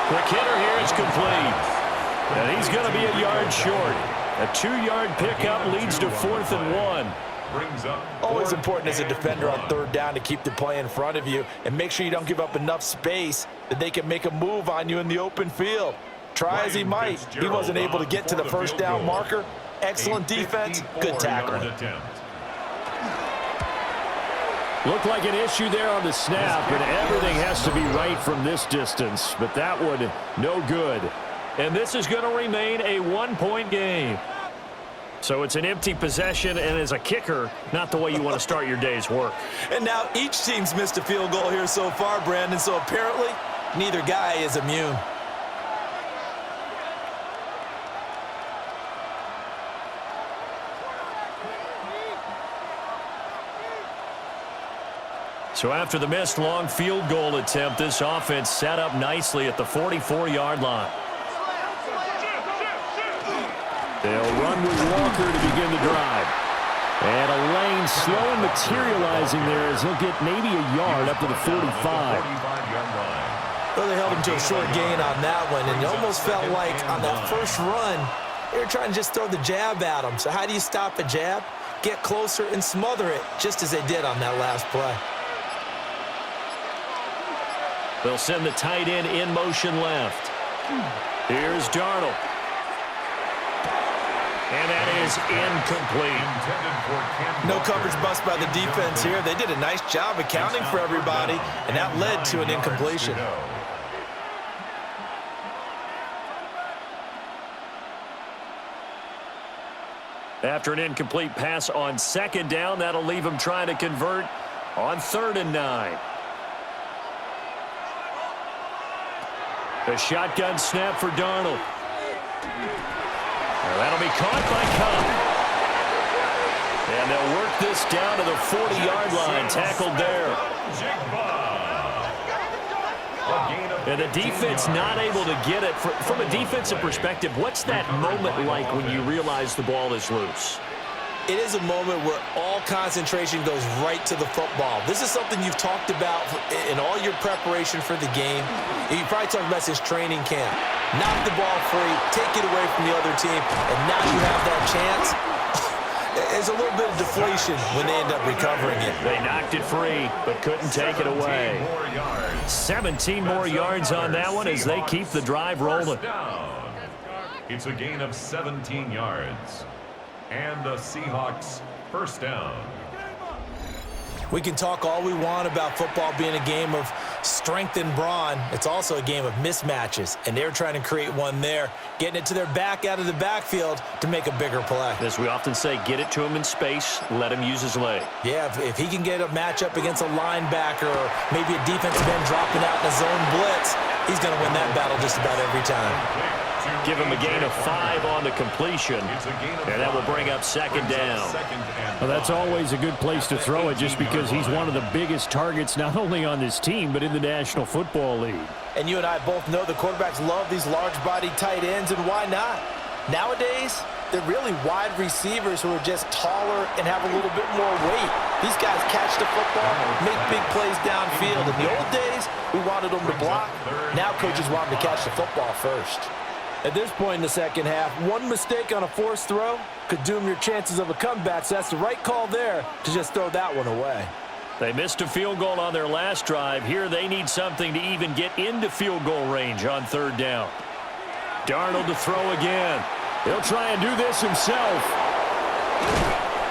Quick hitter here is complete. And he's going to be a yard short. A 2-yard pickup leads to 4th and 1. brings up Always important as a defender on third down to keep the play in front of you and make sure you don't give up enough space that they can make a move on you in the open field. Try as he might, he wasn't able to get to the first down marker. Excellent defense, good tackling. Looked like an issue there on the snap, and everything has to be right from this distance. But that one, no good. And this is going to remain a one-point game. So it's an empty possession, and as a kicker, not the way you want to start your day's work. And now each team's missed a field goal here so far, Brandon, so apparently neither guy is immune. So after the missed long field goal attempt, this offense set up nicely at the 44-yard line. They'll run with Walker to begin the drive. And a lane slow and materializing there as he'll get maybe a yard up to the 45. Well, they held him to a short gain on that one, and it almost felt like on that first run, they were trying to just throw the jab at him. So how do you stop a jab? Get closer and smother it, just as they did on that last play. They'll send the tight end in motion left. Here's Darnold. And that is incomplete. No coverage bust by the defense here. They did a nice job accounting for everybody, and that led to an incompletion. After an incomplete pass on second down, that'll leave him trying to convert on 3rd and 9. The shotgun snap for Darnold. Well, that'll be caught by Cobb. And they'll work this down to the 40-yard line, tackled there. And the defense not able to get it. From a defensive perspective, what's that moment like when you realize the ball is loose? It is a moment where all concentration goes right to the football. This is something you've talked about in all your preparation for the game. You probably talked about since training camp. Knock the ball free, take it away from the other team, and now you have that chance. There's a little bit of deflation when they end up recovering it. They knocked it free, but couldn't take it away. 17 more yards on that one as they keep the drive rolling. It's a gain of 17 yards. And the Seahawks first down. We can talk all we want about football being a game of strength and brawn. It's also a game of mismatches, and they're trying to create one there, getting it to their back out of the backfield to make a bigger play. As we often say, get it to him in space, let him use his leg. Yeah, if he can get a matchup against a linebacker or maybe a defensive end dropping out in a zone blitz, he's going to win that battle just about every time. Give him a gain of 5 on the completion, and that will bring up 2nd down. Well, that's always a good place to throw it just because he's one of the biggest targets not only on this team but in the National Football League. And you and I both know the quarterbacks love these large-bodied tight ends, and why not? Nowadays, they're really wide receivers who are just taller and have a little bit more weight. These guys catch the football, make big plays downfield. In the old days, we wanted them to block. Now coaches want them to catch the football first. At this point in the second half, one mistake on a forced throw could doom your chances of a comeback, so that's the right call there to just throw that one away. They missed a field goal on their last drive. Here they need something to even get into field goal range on 3rd down. Darnold to throw again. He'll try and do this himself.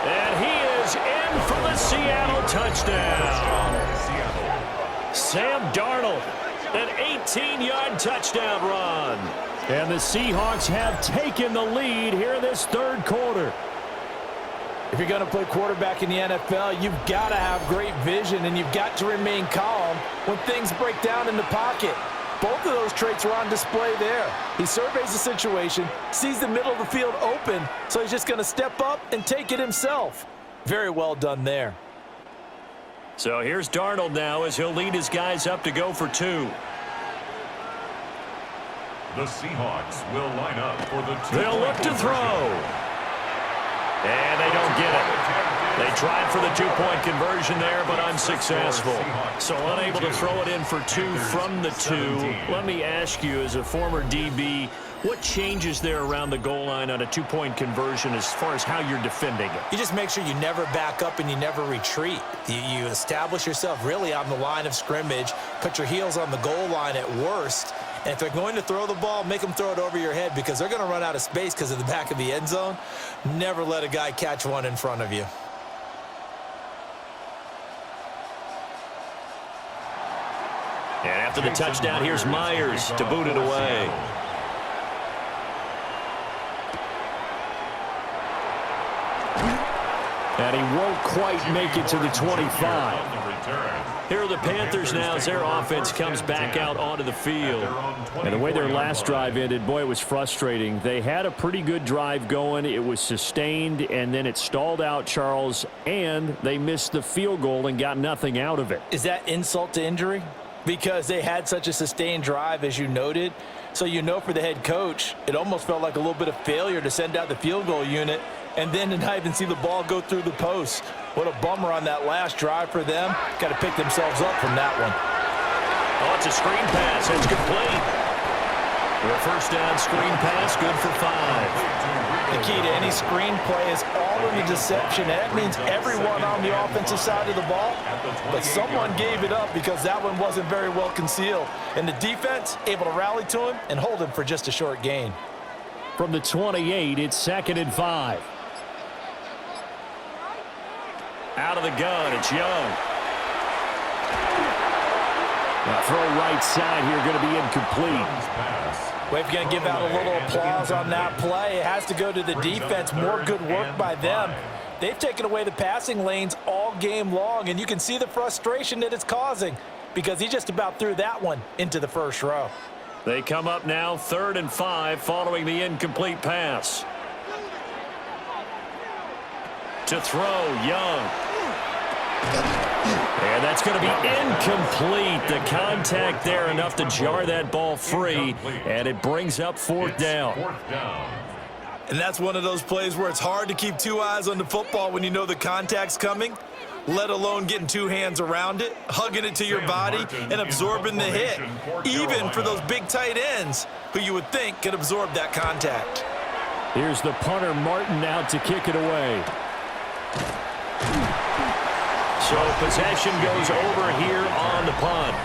And he is in for the Seattle touchdown. Sam Darnold, an 18-yard touchdown run. And the Seahawks have taken the lead here in this 3rd quarter. If you're going to play quarterback in the NFL, you've got to have great vision, and you've got to remain calm when things break down in the pocket. Both of those traits are on display there. He surveys the situation, sees the middle of the field open, so he's just going to step up and take it himself. Very well done there. So here's Darnold now as he'll lead his guys up to go for 2. The Seahawks will line up for the 2. They'll look to throw. And they don't get it. They tried for the two-point conversion there, but unsuccessful. So unable to throw it in for two from the two. Let me ask you, as a former DB, what changes there around the goal line on a two-point conversion as far as how you're defending it? You just make sure you never back up and you never retreat. You establish yourself really on the line of scrimmage, put your heels on the goal line at worst, and if they're going to throw the ball, make them throw it over your head because they're going to run out of space because of the back of the end zone. Never let a guy catch one in front of you. And after the touchdown, here's Myers to boot it away. And he won't quite make it to the 25. Here are the Panthers now as their offense comes back out onto the field. And the way their last drive ended, boy, it was frustrating. They had a pretty good drive going. It was sustained, and then it stalled out, Charles, and they missed the field goal and got nothing out of it. Is that insult to injury? Because they had such a sustained drive, as you noted. So you know for the head coach, it almost felt like a little bit of failure to send out the field goal unit and then to not even see the ball go through the post. What a bummer on that last drive for them. Got to pick themselves up from that one. Oh, it's a screen pass. It's complete. For a first down screen pass, good for 5. The key to any screen play is all of the deception. That means everyone on the offensive side of the ball, but someone gave it up because that one wasn't very well concealed. And the defense able to rally to him and hold him for just a short gain. From the 28, it's 2nd and 5. Out of the gun, it's Young. Now throw right side here, going to be incomplete. Well, if you're going to give out a little applause on that play, it has to go to the defense. More good work by them. They've taken away the passing lanes all game long, and you can see the frustration that it's causing because he just about threw that one into the first row. They come up now 3rd and 5 following the incomplete pass. To throw, Young. And that's going to be incomplete. The contact there enough to jar that ball free, and it brings up 4th down. And that's one of those plays where it's hard to keep two eyes on the football when you know the contact's coming, let alone getting two hands around it, hugging it to your body, and absorbing the hit, even for those big tight ends who you would think could absorb that contact. Here's the punter, Martin, out to kick it away. So possession goes over here on the punt.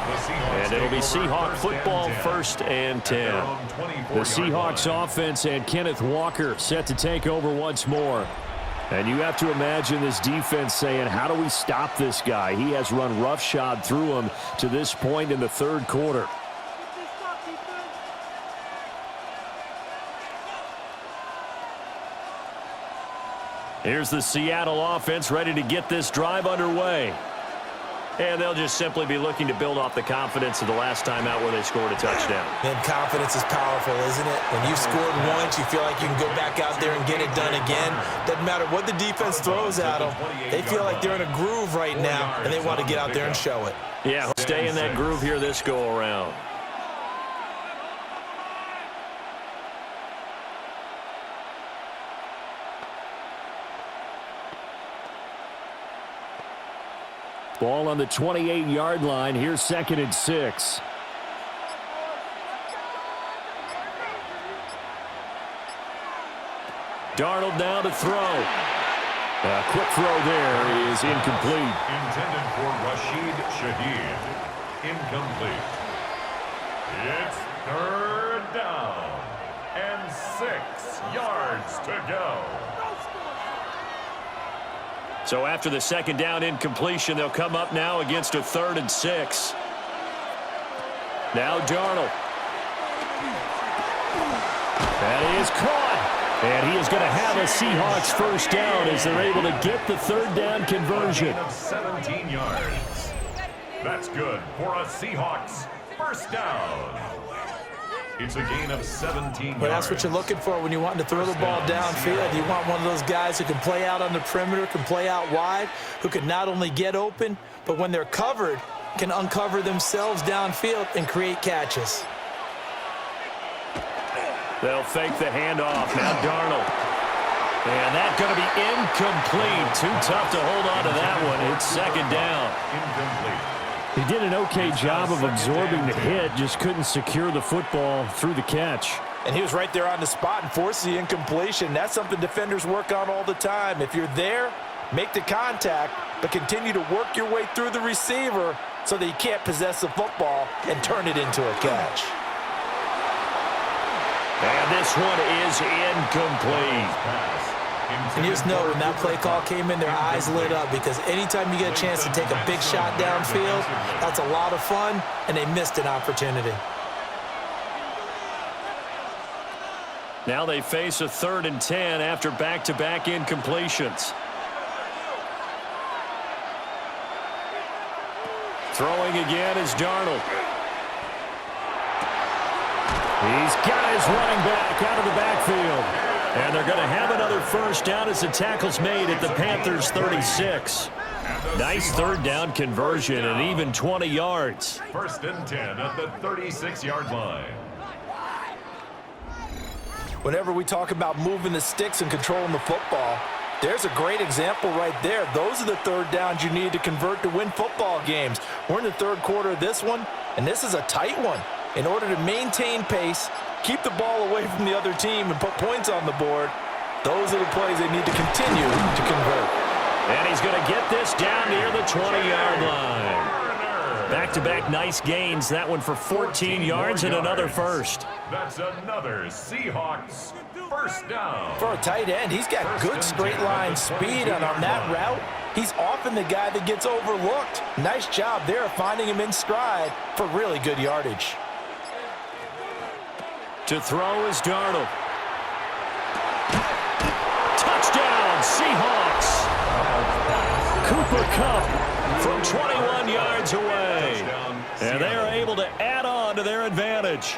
And it'll be Seahawk football, 1st and 10. The Seahawks offense and Kenneth Walker set to take over once more. And you have to imagine this defense saying, how do we stop this guy? He has run roughshod through him to this point in the 3rd quarter. Here's the Seattle offense ready to get this drive underway. And they'll just simply be looking to build off the confidence of the last time out where they scored a touchdown. And confidence is powerful, isn't it? When you've scored once, you feel like you can go back out there and get it done again. Doesn't matter what the defense throws at them. They feel like they're in a groove right now, and they want to get out there and show it. Yeah, stay in that groove here this go-around. Ball on the 28-yard line. Here's 2nd and 6. Darnold now to throw. A quick throw there is incomplete. Intended for Rashid Shaheed. Incomplete. It's 3rd down and 6 yards to go. So after the 2nd down incompletion, they'll come up now against a 3rd and 6. Now Darnold. That is caught. And he is going to have a Seahawks first down as they're able to get the 3rd down conversion. 17 yards. That's good for a Seahawks first down. It's a gain of 17 yards. Well, that's what you're looking for when you want to throw the ball downfield. You want one of those guys who can play out on the perimeter, can play out wide, who can not only get open, but when they're covered, can uncover themselves downfield and create catches. They'll fake the handoff. Now Darnold. And that's going to be incomplete. Too tough to hold on to that one. It's second down. Incomplete. He did an okay job of absorbing the hit, just couldn't secure the football through the catch. And he was right there on the spot and forced the incompletion. That's something defenders work on all the time. If you're there, make the contact, but continue to work your way through the receiver so that you can't possess the football and turn it into a catch. And this one is incomplete. And you just know when that play call came in, their eyes lit up, because anytime you get a chance to take a big shot downfield, that's a lot of fun, and they missed an opportunity. Now they face a 3rd and 10 after back-to-back incompletions. Throwing again is Darnold. He's got his running back out of the backfield. And they're going to have another first down as the tackle's made at the Panthers' 36. Nice 3rd down conversion and even 20 yards. 1st and 10 at the 36-yard line. Whenever we talk about moving the sticks and controlling the football, there's a great example right there. Those are the 3rd downs you need to convert to win football games. We're in the 3rd quarter of this one, and this is a tight one. In order to maintain pace, keep the ball away from the other team, and put points on the board, those are the plays they need to continue to convert. And he's going to get this down near the 20-yard line. Back-to-back nice gains. That one for 14 yards and another first. That's another Seahawks first down. For a tight end, he's got good straight line speed, and on that route, he's often the guy that gets overlooked. Nice job there finding him in stride for really good yardage. To throw is Darnold. Touchdown, Seahawks. Cooper Kupp from 21 yards away. And they are able to add on to their advantage.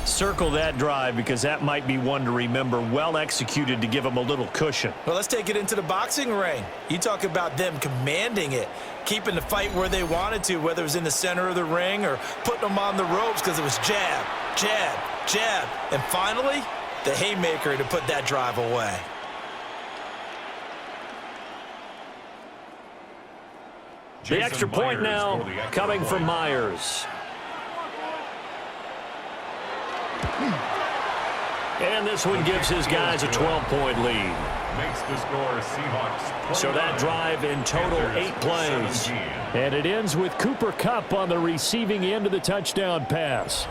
Circle that drive, because that might be one to remember. Well executed to give them a little cushion. Well, let's take it into the boxing ring. You talk about them commanding it, keeping the fight where they wanted to, whether it was in the center of the ring or putting them on the ropes, because it was jab, jab, jab, and finally, the haymaker to put that drive away. The extra point now coming from Myers. And this one gives his guys a 12-point lead. Makes the score Seahawks. So that drive in total 8 plays. And it ends with Cooper Kupp on the receiving end of the touchdown pass.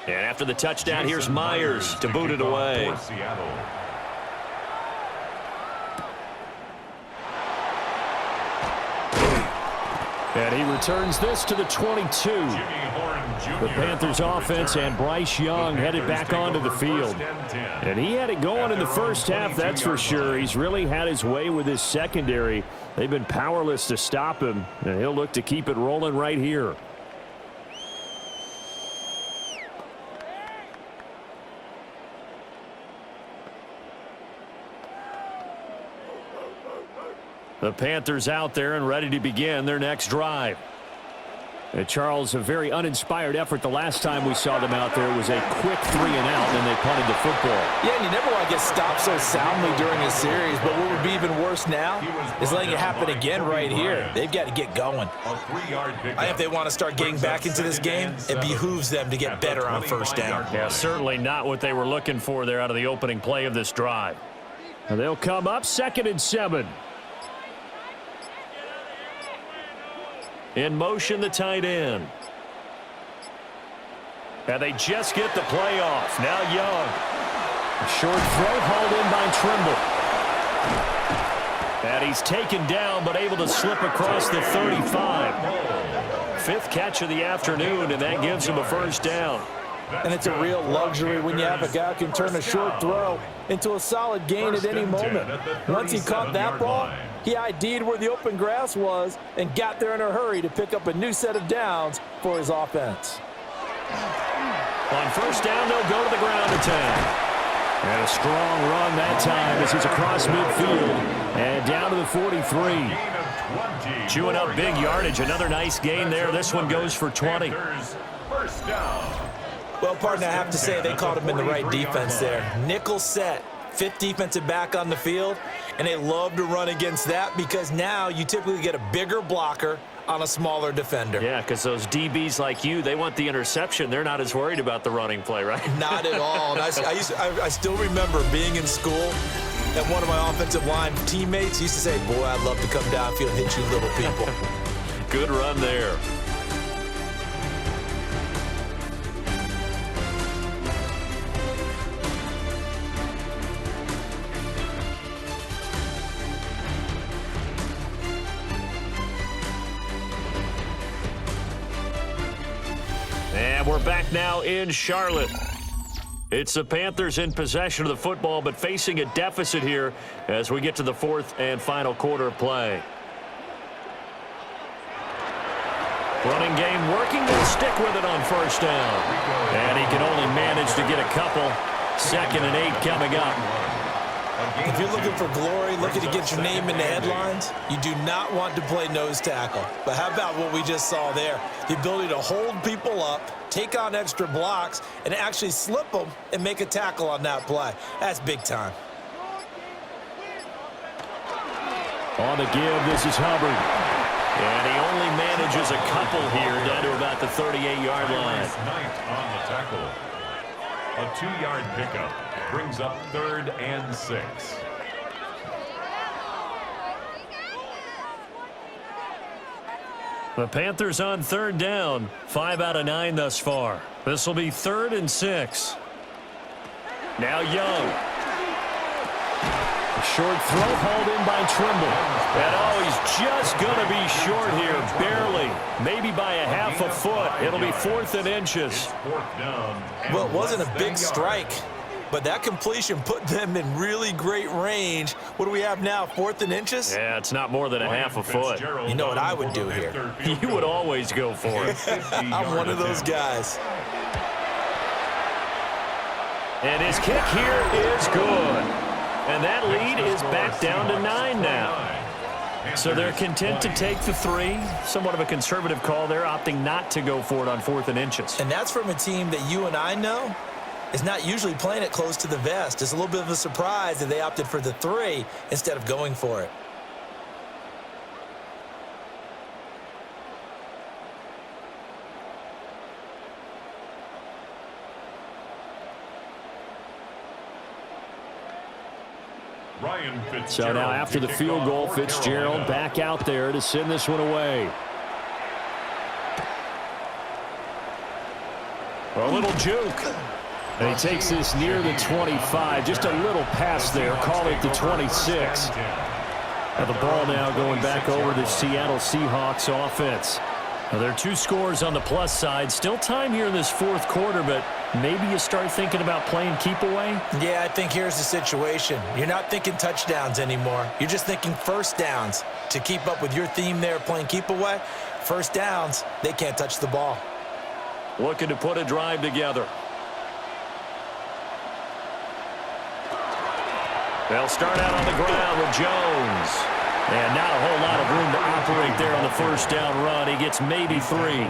And after the touchdown, here's Myers to boot it away. And he returns this to the 22. The Panthers offense and Bryce Young headed back onto the field. And he had it going in the first half, that's for sure. He's really had his way with his secondary. They've been powerless to stop him, and he'll look to keep it rolling right here. The Panthers out there and ready to begin their next drive. And Charles, a very uninspired effort the last time we saw them out there. It was a quick 3-and-out, and they punted the football. Yeah, and you never want to get stopped so soundly during a series, but what would be even worse now is letting it happen again right here. They've got to get going. I think if they want to start getting back into this game, it behooves them to get better on first down. Yeah, certainly not what they were looking for there out of the opening play of this drive. And they'll come up 2nd and 7. In motion, the tight end. And they just get the play off. Now Young. A short throw hauled in by Trimble. And he's taken down, but able to slip across the 35. 5th catch of the afternoon, and that gives him a first down. And it's a real luxury when you have a guy who can turn a short throw into a solid gain at any moment. Once he caught that ball, He ID'd where the open grass was and got there in a hurry to pick up a new set of downs for his offense. On first down, they'll go to the ground attack. And a strong run that time as he's across midfield and down to the 43. Chewing up big yardage. Another nice gain there. This one goes for 20. First down. Well, partner, I have to say they caught him in the right defense there. Nickel set, fifth defensive back on the field, and they love to run against that because now you typically get a bigger blocker on a smaller defender. Yeah, because those DBs like you, they want the interception. They're not as worried about the running play, right? Not at all. And I still remember being in school, and one of my offensive line teammates used to say, boy, I'd love to come downfield and hit you little people. Good run there. And we're back now in Charlotte. It's the Panthers in possession of the football, but facing a deficit here as we get to the fourth and final quarter of play. Running game working. They'll stick with it on first down. And he can only manage to get a couple. 2nd and 8 coming up. If you're looking for glory, looking to get your name in the headlines, you do not want to play nose tackle. But how about what we just saw there? The ability to hold people up, take on extra blocks, and actually slip them and make a tackle on that play. That's big time. On the give, this is Hubbard. And he only manages a couple here down to about the 38-yard line. Night on the tackle. A 2-yard pickup brings up 3rd and 6. The Panthers on 3rd down. 5 out of 9 thus far. This will be 3rd and 6. Now Young. A short throw hauled in by Trimble. And he's just going to be short here, barely. Maybe by a half a foot. It'll be 4th and inches. Well, it wasn't a big strike, but that completion put them in really great range. What do we have now, 4th and inches? Yeah, it's not more than a half a foot. You know what I would do here? You would always go for it. I'm one of those guys. And his kick here is good. And that lead is back down to 9 now. So they're content to take the 3. Somewhat of a conservative call there, opting not to go for it on 4th and inches. And that's from a team that you and I know is not usually playing it close to the vest. It's a little bit of a surprise that they opted for the 3 instead of going for it. So now after the field goal, Fitzgerald back out there to send this one away. A little juke. And he takes this near the 25. Just a little pass there. Call it the 26. Now the ball now going back over to Seattle Seahawks offense. Now there are 2 scores on the plus side. Still time here in this 4th quarter, but maybe you start thinking about playing keep away? Yeah, I think here's the situation. You're not thinking touchdowns anymore. You're just thinking first downs. To keep up with your theme there, playing keep away, first downs, they can't touch the ball. Looking to put a drive together. They'll start out on the ground with Jones. And not a whole lot of room to operate there on the first down run. He gets maybe 3.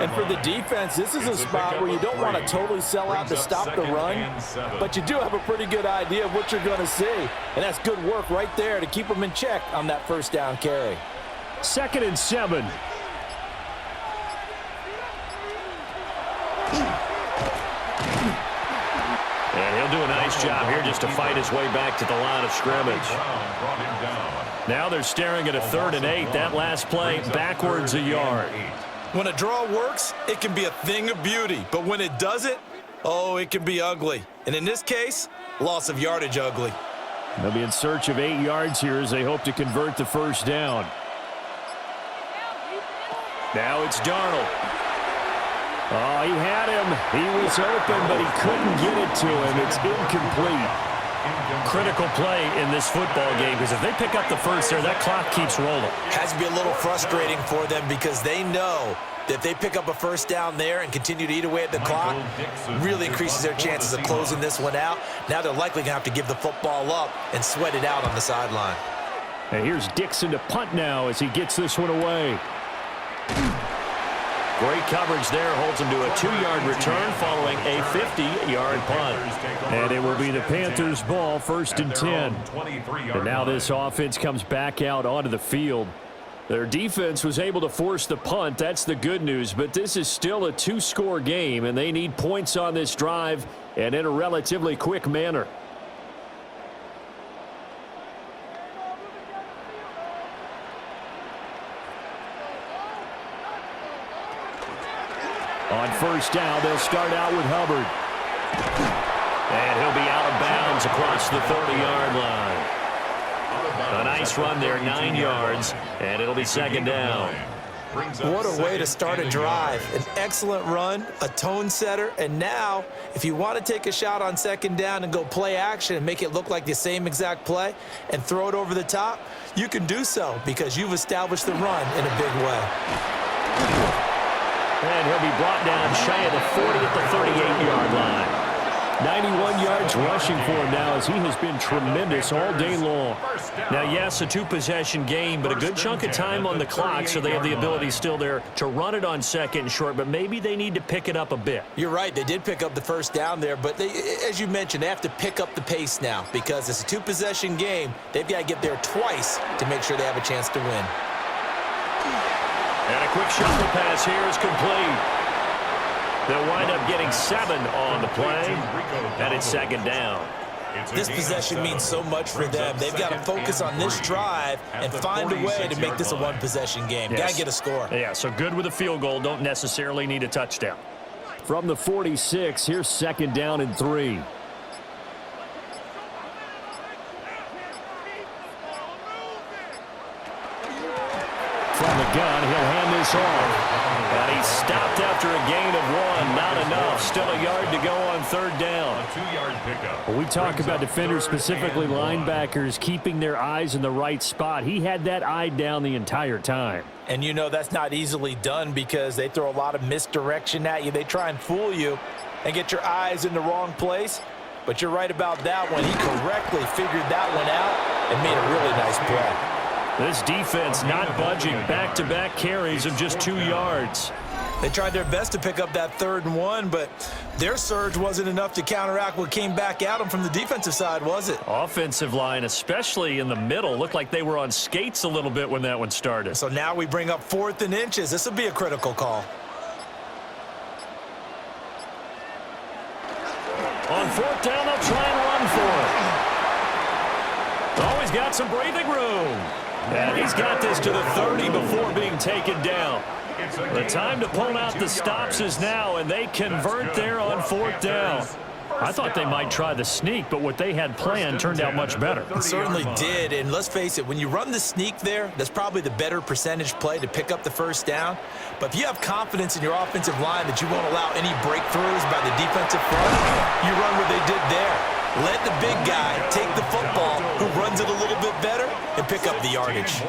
And for the defense, this is a spot where you don't want to totally sell out to stop the run, but you do have a pretty good idea of what you're going to see. And that's good work right there to keep them in check on that first down carry. 2nd and 7. And he'll do a nice job here just to fight his way back to the line of scrimmage. Now they're staring at a 3rd and 8. That last play backwards a yard. When a draw works, it can be a thing of beauty. But when it doesn't, oh, it can be ugly. And in this case, loss of yardage ugly. They'll be in search of 8 yards here as they hope to convert the first down. Now it's Darnold. Oh, he had him. He was open, but he couldn't get it to him. It's incomplete. Critical play in this football game, because if they pick up the first there, that clock keeps rolling. Has to be a little frustrating for them because they know that if they pick up a first down there and continue to eat away at the clock, really increases their chances of closing this one out. Now they're likely going to have to give the football up and sweat it out on the sideline. And here's Dixon to punt now as he gets this one away. Great coverage there, holds him to a 2-yard return following a 50-yard punt. And it will be the Panthers' ball, 1st and 10. And now this offense comes back out onto the field. Their defense was able to force the punt. That's the good news. But this is still a 2-score game, and they need points on this drive and in a relatively quick manner. On 1st down, they'll start out with Hubbard. And he'll be out of bounds across the 30-yard line. A nice run there, 9 yards, and it'll be 2nd down. What a way to start a drive. An excellent run, a tone setter, and now if you want to take a shot on 2nd down and go play action and make it look like the same exact play and throw it over the top, you can do so because you've established the run in a big way. And he'll be brought down shy of the 40 at the 38-yard line. 91 yards rushing for him now as he has been tremendous all day long. Now, yes, a 2-possession game, but a good chunk of time on the clock, so they have the ability still there to run it on 2nd and short, but maybe they need to pick it up a bit. You're right. They did pick up the first down there, but they, as you mentioned, they have to pick up the pace now because it's a 2-possession game. They've got to get there twice to make sure they have a chance to win. And a quick shuffle pass here is complete. They'll wind up getting 7 on the play, and it's 2nd down. This possession means so much for them. They've got to focus on this drive and find a way to make this a 1-possession game. Yes. Got to get a score. Yeah, so good with a field goal. Don't necessarily need a touchdown. From the 46, here's 2nd down and 3. From the gun, he'll hand this off. And he's stopped after a gain of 1. Not enough. Still a yard to go on 3rd down. A 2-yard pickup. When we talk about defenders, specifically linebackers, keeping their eyes in the right spot. He had that eye down the entire time. And you know that's not easily done because they throw a lot of misdirection at you. They try and fool you and get your eyes in the wrong place. But you're right about that one. He correctly figured that one out and made a really nice play. This defense not budging. Back-to-back carries of just 2 yards. They tried their best to pick up that 3rd and 1, but their surge wasn't enough to counteract what came back at them from the defensive side, was it? Offensive line, especially in the middle, looked like they were on skates a little bit when that one started. So now we bring up 4th and inches. This will be a critical call. On 4th down, they'll try and run for it. Always got some breathing room. And he's got this to the 30 before being taken down. The time to pull out the stops is now, and they convert there on 4th down. I thought they might try the sneak, but what they had planned turned out much better. It certainly did, and let's face it, when you run the sneak there, that's probably the better percentage play to pick up the 1st down. But if you have confidence in your offensive line that you won't allow any breakthroughs by the defensive front, you run what they did there. Let the big guy take the football, who runs it a little bit better, and pick up the yardage.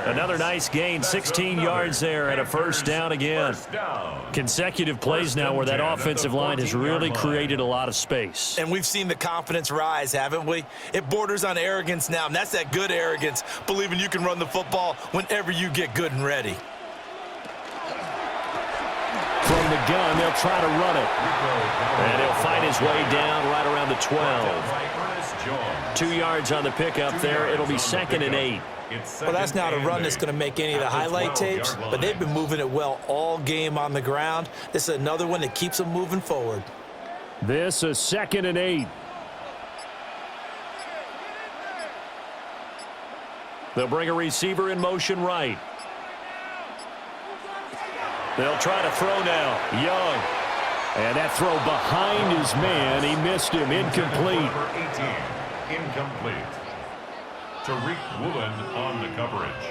Another nice gain, 16 yards there, and a 1st down again. Consecutive plays now where that offensive line has really created a lot of space. And we've seen the confidence rise, haven't we? It borders on arrogance now, and that's that good arrogance, believing you can run the football whenever you get good and ready. From the gun, they'll try to run it. And he'll find his way down right around the 12. 2 yards on the pickup there. It'll be 2nd and 8. Well, that's not a run that's going to make any of the highlight tapes, but they've been moving it well all game on the ground. This is another one that keeps them moving forward. This is 2nd and 8. They'll bring a receiver in motion right. They'll try to throw now. Young. And that throw behind his man. He missed him. Incomplete. Number 18, incomplete. Tariq Woolen on the coverage.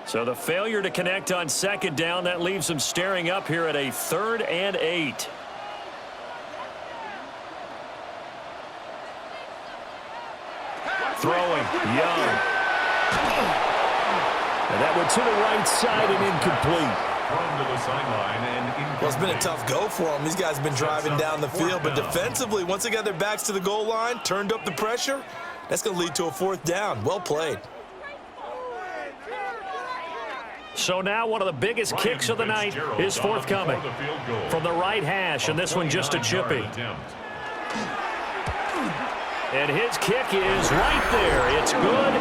So the failure to connect on second down, that leaves them staring up here at a 3rd and 8. Throwing, Young. And that went to the right side and incomplete. Thrown to the sideline and incomplete. Well, it's been a tough go for them. These guys have been driving down the field, but defensively, once they got their backs to the goal line, turned up the pressure, that's going to lead to a 4th down. Well played. So now one of the biggest kicks of the night is forthcoming from the right hash, and this one just a chippy. And his kick is right there. It's good,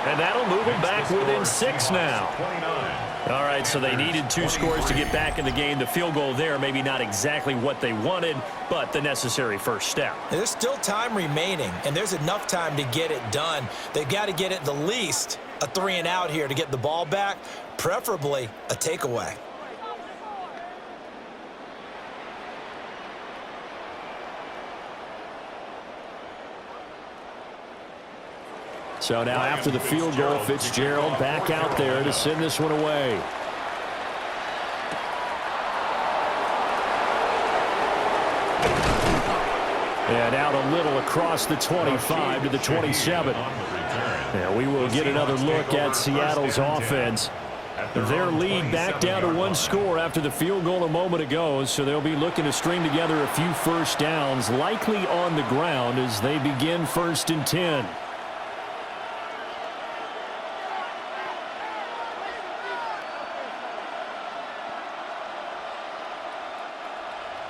and that'll move him back within 6 now. All right, so they needed 2 scores to get back in the game. The field goal there, maybe not exactly what they wanted, but the necessary first step. There's still time remaining, and there's enough time to get it done. They've got to get it the least a 3 and out here to get the ball back, preferably a takeaway. So now after the field goal, Fitzgerald back out there to send this one away. And out a little across the 25 to the 27. And we will get another look at Seattle's offense. Their lead back down to 1 score after the field goal a moment ago, so they'll be looking to string together a few first downs, likely on the ground as they begin 1st and 10.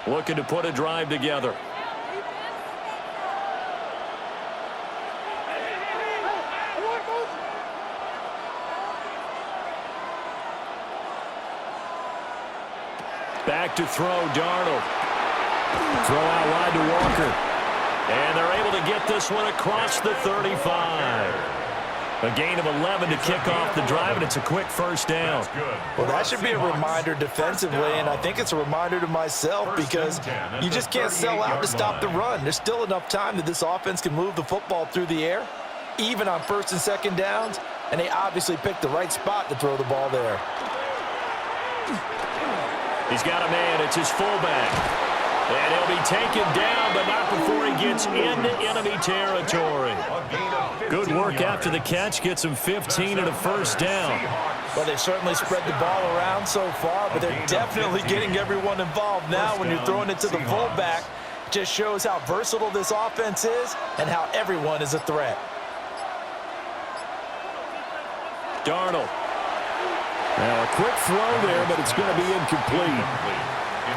Looking to put a drive together. Back to throw, Darnold. Throw out wide to Walker. And they're able to get this one across the 35. A gain of 11 to kick off the drive, and it's a quick first down. Well, that should be a reminder defensively, and I think it's a reminder to myself because you just can't sell out to stop the run. There's still enough time that this offense can move the football through the air, even on 1st and 2nd downs, and they obviously picked the right spot to throw the ball there. He's got a man. It's his fullback. And he'll be taken down, but not before he gets into enemy territory. Good work after the catch. Gets him 15 and a first down. Well, they've certainly spread the ball around so far, but they're definitely getting everyone involved now when you're throwing it to the fullback. Just shows how versatile this offense is and how everyone is a threat. Darnold. Now a quick throw there, but it's going to be incomplete.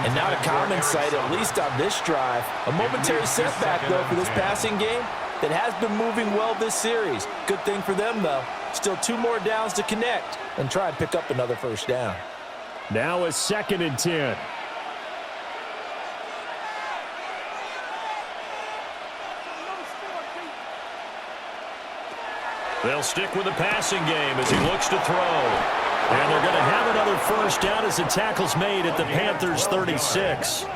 And not a common sight, at least on this drive. A momentary setback, though, for this passing game that has been moving well this series. Good thing for them, though. Still 2 more downs to connect and try and pick up another first down. Now a 2nd and 10. They'll stick with the passing game as he looks to throw. And they're going to have another first down as the tackle's made at the Panthers' 36.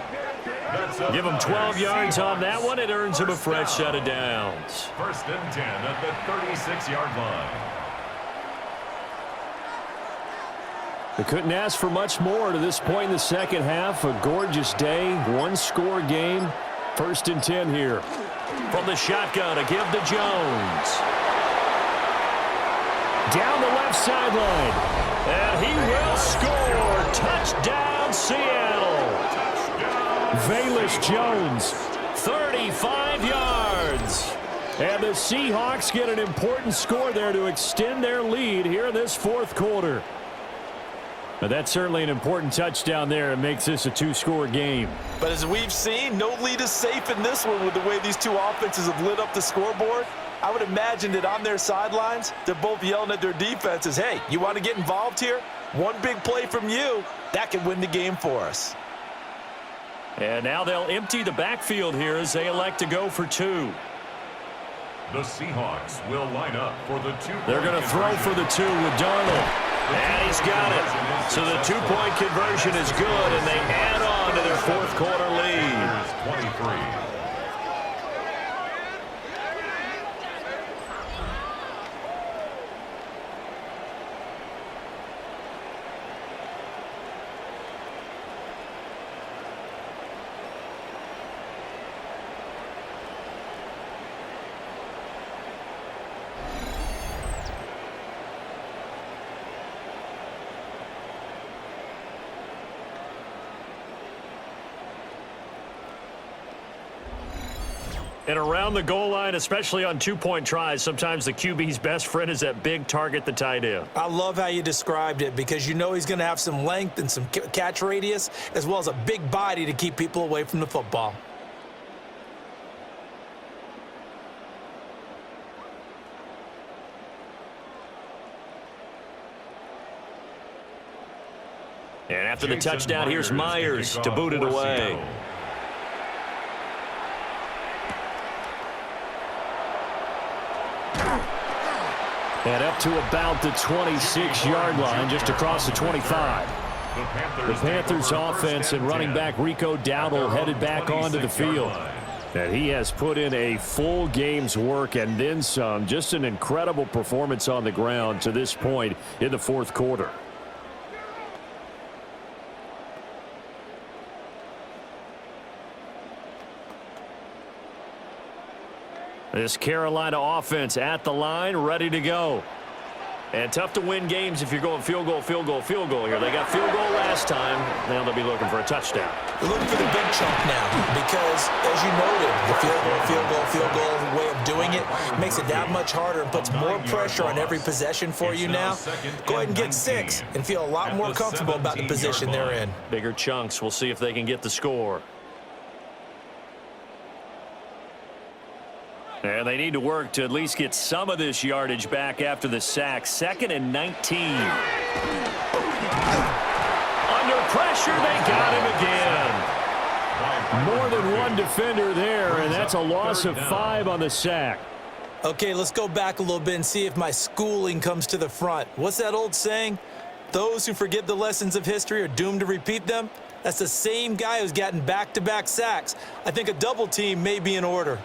Give them 12 yards on that one. It earns them a fresh set of downs. 1st and 10 at the 36-yard line. They couldn't ask for much more to this point in the second half. A gorgeous day, 1-score game. 1st and 10 here. From the shotgun, a give to Jones. Down the left sideline. And he will score. Touchdown, Seattle. Velus Jones, 35 yards. And the Seahawks get an important score there to extend their lead here in this 4th quarter. But that's certainly an important touchdown there. It makes this a 2-score game. But as we've seen, no lead is safe in this one with the way these 2 offenses have lit up the scoreboard. I would imagine that on their sidelines, they're both yelling at their defenses, hey, you want to get involved here? One big play from you, that could win the game for us. And now they'll empty the backfield here as they elect to go for 2. The Seahawks will line up for the 2-point They're going to throw for the 2 with Darnold. And he's got it. So the 2-point conversion is good, and they add on to their 4th quarter lead. 23. And around the goal line, especially on two-point tries, sometimes the QB's best friend is that big target, the tight end. I love how you described it because you know he's going to have some length and some catch radius as well as a big body to keep people away from the football. And after the touchdown, here's Myers to boot it away. And up to about the 26-yard line, just across the 25. The Panthers offense and running back Rico Dowdle headed back onto the field. And he has put in a full game's work and then some. Just an incredible performance on the ground to this point in the fourth quarter. This Carolina offense at the line, ready to go. And tough to win games if you're going field goal, field goal, field goal here. They got field goal last time. Now they'll be looking for a touchdown. They're looking for the big chunk now because, as you noted, the field goal way of doing it makes it that much harder and puts more pressure on every possession for you now. Go ahead and get 6 and feel a lot more comfortable about the position they're in. Bigger chunks. We'll see if they can get the score. And they need to work to at least get some of this yardage back after the sack. 2nd and 19. Under pressure, they got him again. More than one defender there, and that's a loss of 5 on the sack. Okay, let's go back a little bit and see if my schooling comes to the front. What's that old saying? Those who forget the lessons of history are doomed to repeat them. That's the same guy who's gotten back-to-back sacks. I think a double team may be in order.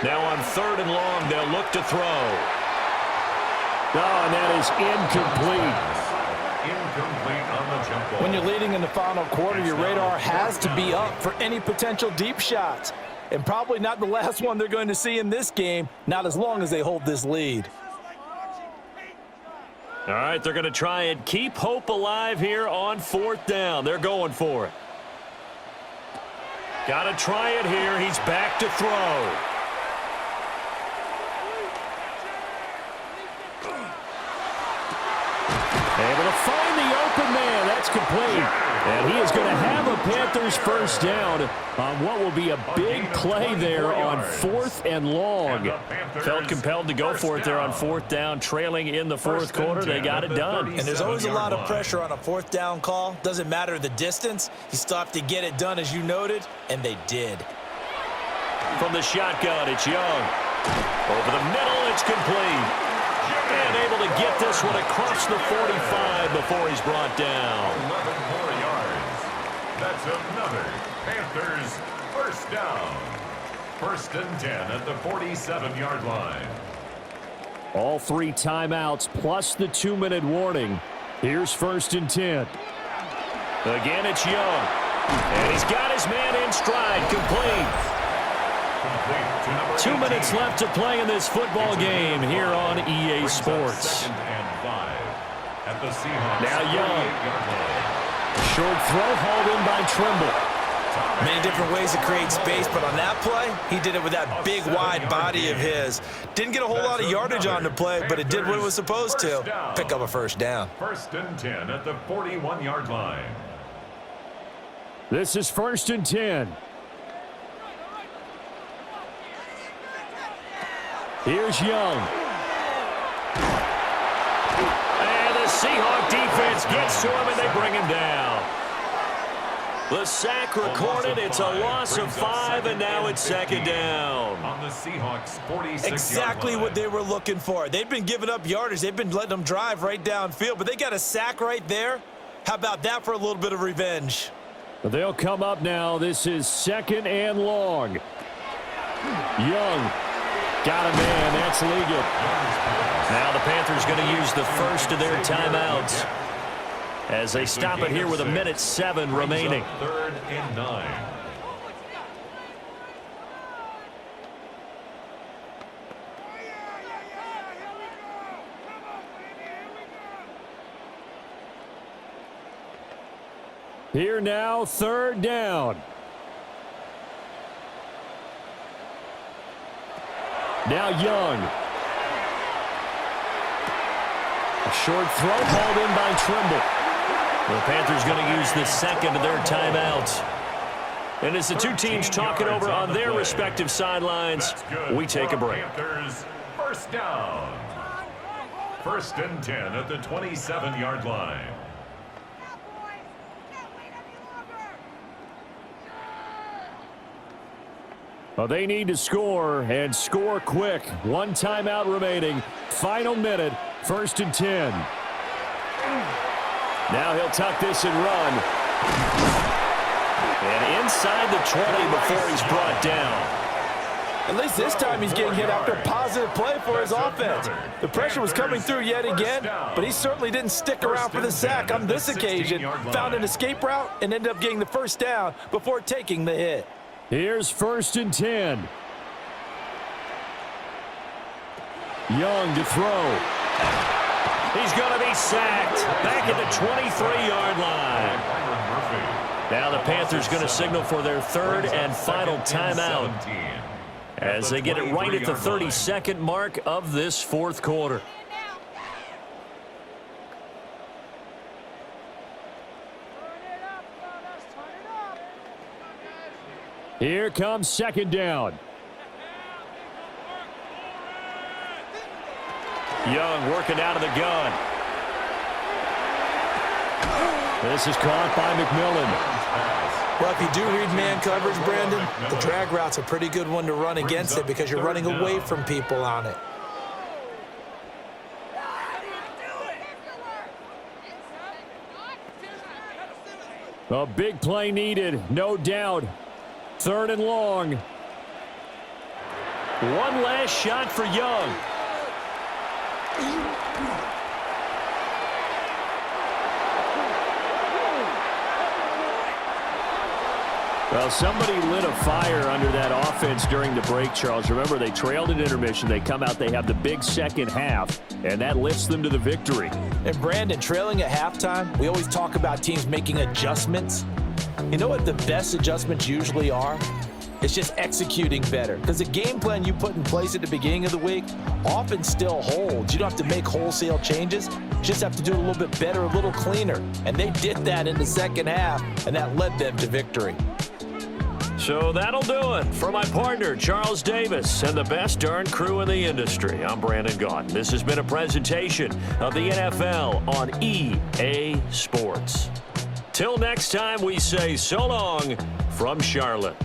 Now on 3rd and long, they'll look to throw. Oh, and that is incomplete. Incomplete on the jump ball. When you're leading in the final quarter, your radar has to be up for any potential deep shots. And probably not the last one they're going to see in this game, not as long as they hold this lead. All right, they're going to try and keep hope alive here on 4th down. They're going for it. Got to try it here. He's back to throw. Able to find the open man. That's complete. And he is going to have a Panthers first down on what will be a big play there on 4th and long. Felt compelled to go for it there on 4th down, trailing in the fourth quarter. They got it done. And there's always a lot of pressure on a 4th down call. Doesn't matter the distance. You still have to get it done, as you noted, and they did. From the shotgun, it's Young. Over the middle, it's complete. And able to get this one across the 45 before he's brought down. 11 more yards. That's another Panthers first down. 1st and 10 at the 47-yard line. All 3 timeouts plus the 2-minute warning. Here's 1st and 10. Again, it's Young. And he's got his man in stride, complete. 2 minutes left to play in this football game here on EA Sports. 2nd and 5 at the Seahawks. Now Young. Short throw hauled in by Trimble. Many different ways to create space, but on that play, he did it with that big, wide body of his. Didn't get a whole lot of yardage on the play, but it did what it was supposed to. Pick up a first down. 1st and 10 at the 41-yard line. This is 1st and 10. Here's Young. And the Seahawk defense gets to him, and they bring him down. The sack recorded. It's a loss of 5, and now it's 2nd down. On the Seahawks 46-yard line. Exactly what they were looking for. They've been giving up yardage. They've been letting them drive right downfield, but they got a sack right there. How about that for a little bit of revenge? They'll come up now. This is 2nd and long. Young. Got a man. That's Ligon. Now the Panthers going to use the first of their timeouts as they stop it here with 1:07 remaining. 3rd and 9. Here now, 3rd down. Now Young. A short throw called in by Trimble. The Panthers going to use the second of their timeouts. And as the two teams talk it over on their respective sidelines, we take a break. Panthers, first down. 1st and 10 at the 27-yard line. Well, they need to score, and score quick. One timeout remaining. Final minute, 1st and 10. Now he'll tuck this and run. And inside the 20 before he's brought down. At least this time he's getting hit after a positive play for his offense. The pressure was coming through yet again, but he certainly didn't stick around for the sack on this occasion. Found an escape route and ended up getting the first down before taking the hit. Here's 1st and 10. Young to throw. He's going to be sacked back at the 23-yard line. Now the Panthers going to signal for their third and final timeout as they get it right at the 32nd mark of this fourth quarter. Here comes 2nd down. Young working out of the gun. This is caught by McMillan. Well, if you do read man coverage, Brandon, the drag route's a pretty good one to run against it because you're running away from people on it. A big play needed, no doubt. 3rd and long. One last shot for Young. Well, somebody lit a fire under that offense during the break, Charles. Remember, they trailed at intermission. They come out, they have the big second half, and that lifts them to the victory. And, Brandon, trailing at halftime, we always talk about teams making adjustments. You know what the best adjustments usually are? It's just executing better. Because the game plan you put in place at the beginning of the week often still holds. You don't have to make wholesale changes. You just have to do it a little bit better, a little cleaner. And they did that in the second half, and that led them to victory. So that'll do it for my partner, Charles Davis, and the best darn crew in the industry. I'm Brandon Gaudin. This has been a presentation of the NFL on EA Sports. Till next time, we say so long from Charlotte.